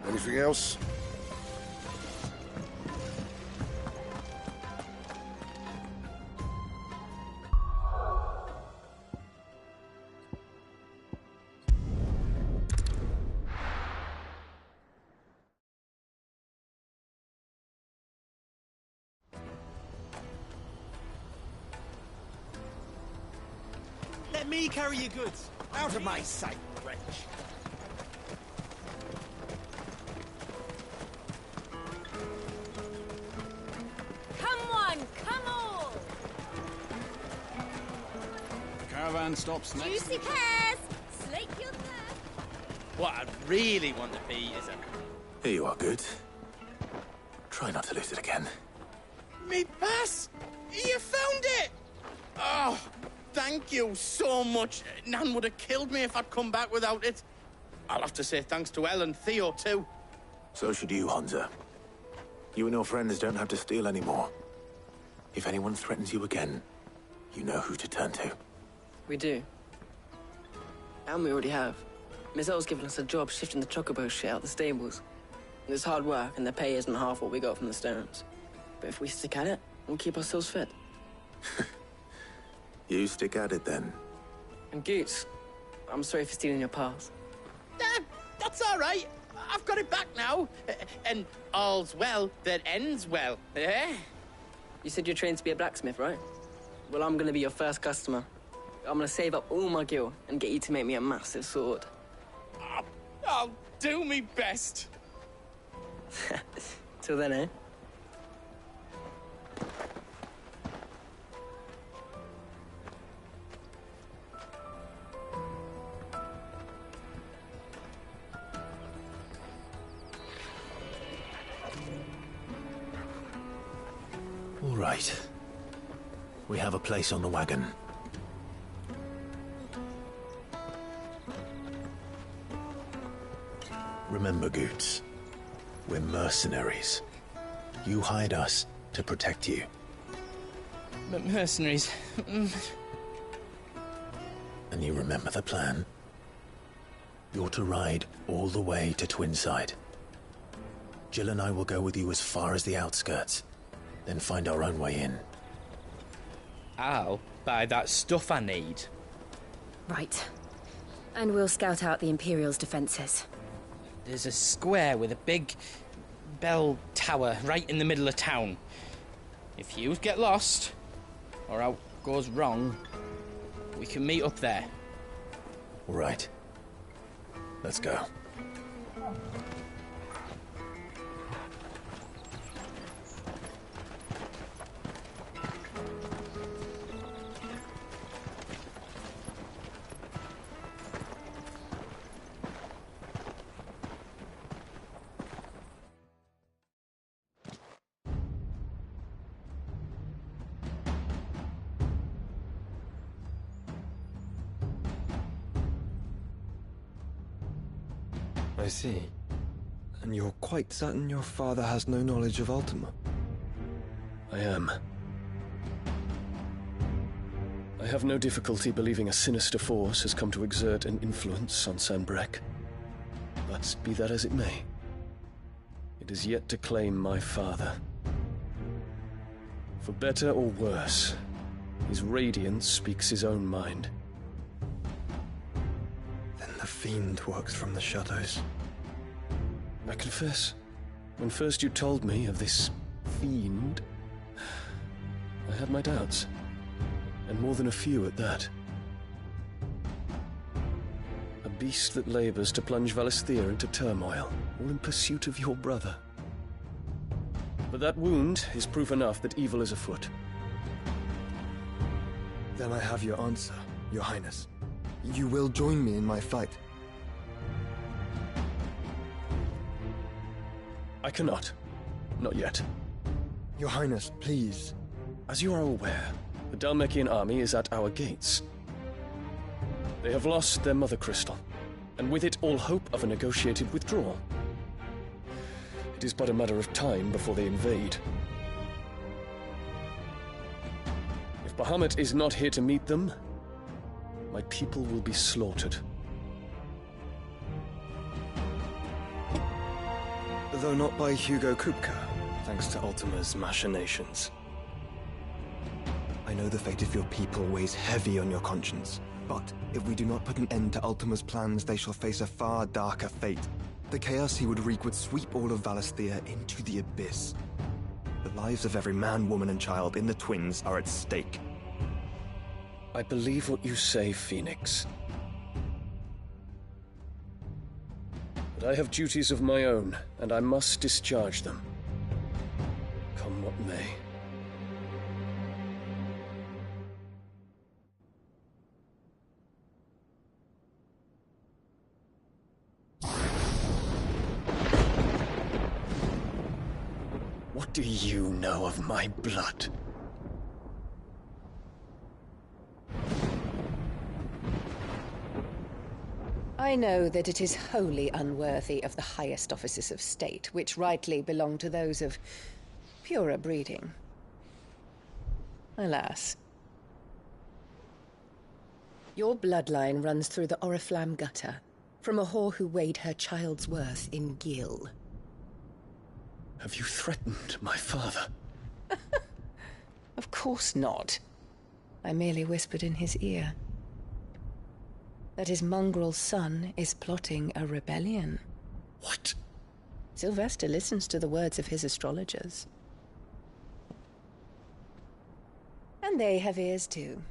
Anything else? Let me carry your goods. Out of my sight, wretch. Caravan stops next. Juicy pears! Slake your thirst! What I really want to be is a... Here you are, good. Try not to lose it again. Me pass! You found it! Oh, thank you so much. Nan would have killed me if I'd come back without it. I'll have to say thanks to Elle and Theo, too. So should you, Honza. You and your friends don't have to steal anymore. If anyone threatens you again, you know who to turn to. We do. And we already have. Miss Elle's given us a job shifting the chocobo shit out the stables. It's hard work, and the pay isn't half what we got from the Stones. But if we stick at it, we'll keep ourselves fit. You stick at it, then. And Goots, I'm sorry for stealing your pass. That's all right. I've got it back now. And all's well that ends well, eh? You said you're trained to be a blacksmith, right? Well, I'm gonna be your first customer. I'm gonna save up all my gil and get you to make me a massive sword. I'll do me best. Till then, eh? All right. We have a place on the wagon. Remember, Goots, we're mercenaries. You hired us to protect you. But mercenaries... And you remember the plan? You're to ride all the way to Twinside. Jill and I will go with you as far as the outskirts, then find our own way in. I'll buy that stuff I need. Right. And we'll scout out the Imperial's defenses. There's a square with a big bell tower right in the middle of town. If you get lost, or out goes wrong, we can meet up there. All right. Let's go. I see. And you're quite certain your father has no knowledge of Ultima? I am. I have no difficulty believing a sinister force has come to exert an influence on Sanbreque. But be that as it may, it is yet to claim my father. For better or worse, his radiance speaks his own mind. Then the Fiend works from the shadows. I confess, when first you told me of this Fiend, I had my doubts. And more than a few at that. A beast that labors to plunge Valisthea into turmoil, all in pursuit of your brother. But that wound is proof enough that evil is afoot. Then I have your answer, Your Highness. You will join me in my fight. I cannot. Not yet. Your Highness, please. As you are aware, the Dhalmekian army is at our gates. They have lost their mother crystal, and with it all hope of a negotiated withdrawal. It is but a matter of time before they invade. If Bahamut is not here to meet them, my people will be slaughtered. Though not by Hugo Kupka, thanks to Ultima's machinations. I know the fate of your people weighs heavy on your conscience, but if we do not put an end to Ultima's plans, they shall face a far darker fate. The chaos he would wreak would sweep all of Valisthea into the abyss. The lives of every man, woman, and child in the Twins are at stake. I believe what you say, Phoenix. But I have duties of my own, and I must discharge them. Come what may. What do you know of my blood? I know that it is wholly unworthy of the highest offices of state, which rightly belong to those of purer breeding. Alas. Your bloodline runs through the Oriflamme gutter, from a whore who weighed her child's worth in gil. Have you threatened my father? Of course not. I merely whispered in his ear that his mongrel son is plotting a rebellion. What? Sylvester listens to the words of his astrologers. And they have ears too.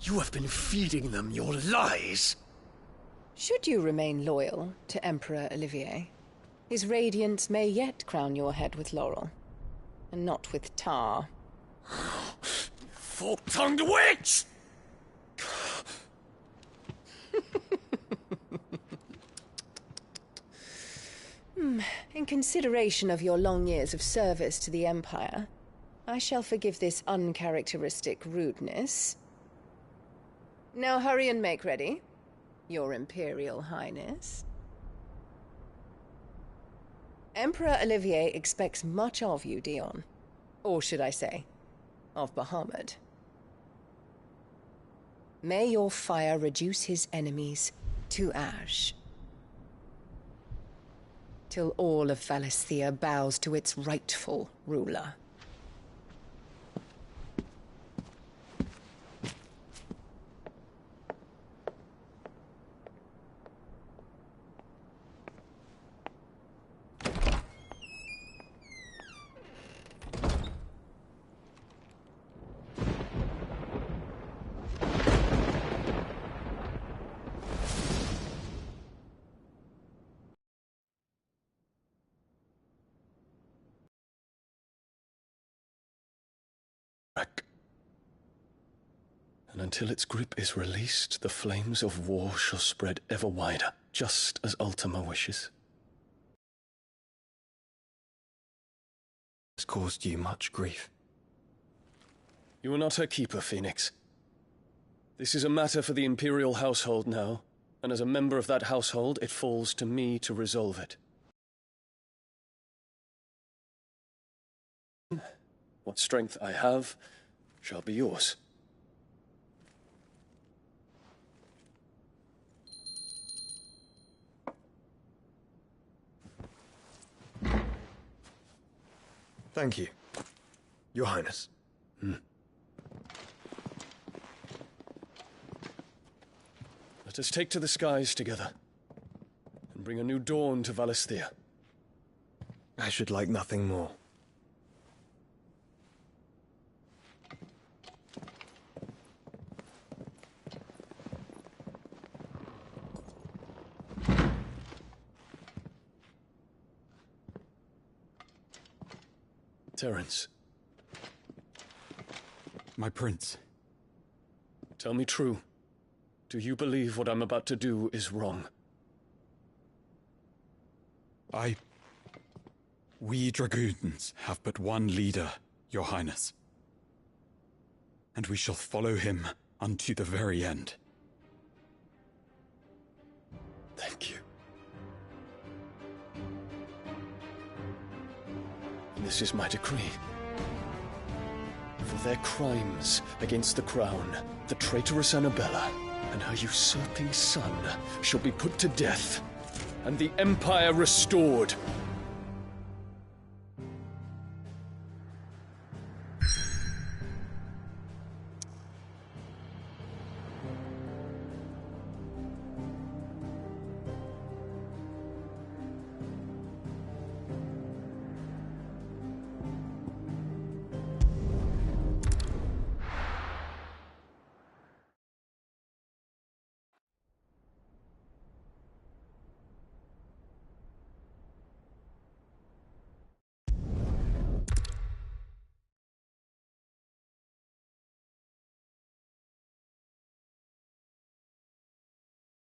You have been feeding them your lies! Should you remain loyal to Emperor Olivier, his radiance may yet crown your head with laurel, and not with tar. Fork-tongued witch! In consideration of your long years of service to the Empire, I shall forgive this uncharacteristic rudeness. Now hurry and make ready, Your Imperial Highness. Emperor Olivier expects much of you, Dion. Or should I say, of Bahamut. May your fire reduce his enemies to ash, till all of Valisthea bows to its rightful ruler. And until its grip is released, the flames of war shall spread ever wider, just as Ultima wishes. It's caused you much grief. You are not her keeper, Phoenix. This is a matter for the Imperial household now, and as a member of that household, it falls to me to resolve it. What strength I have shall be yours. Thank you, Your Highness. Let us take to the skies together, and bring a new dawn to Valisthea. I should like nothing more. Terence. My prince. Tell me true. Do you believe what I'm about to do is wrong? We dragoons have but one leader, Your Highness. And we shall follow him unto the very end. Thank you. This is my decree. For their crimes against the crown, the traitorous Annabella and her usurping son shall be put to death, and the Empire restored.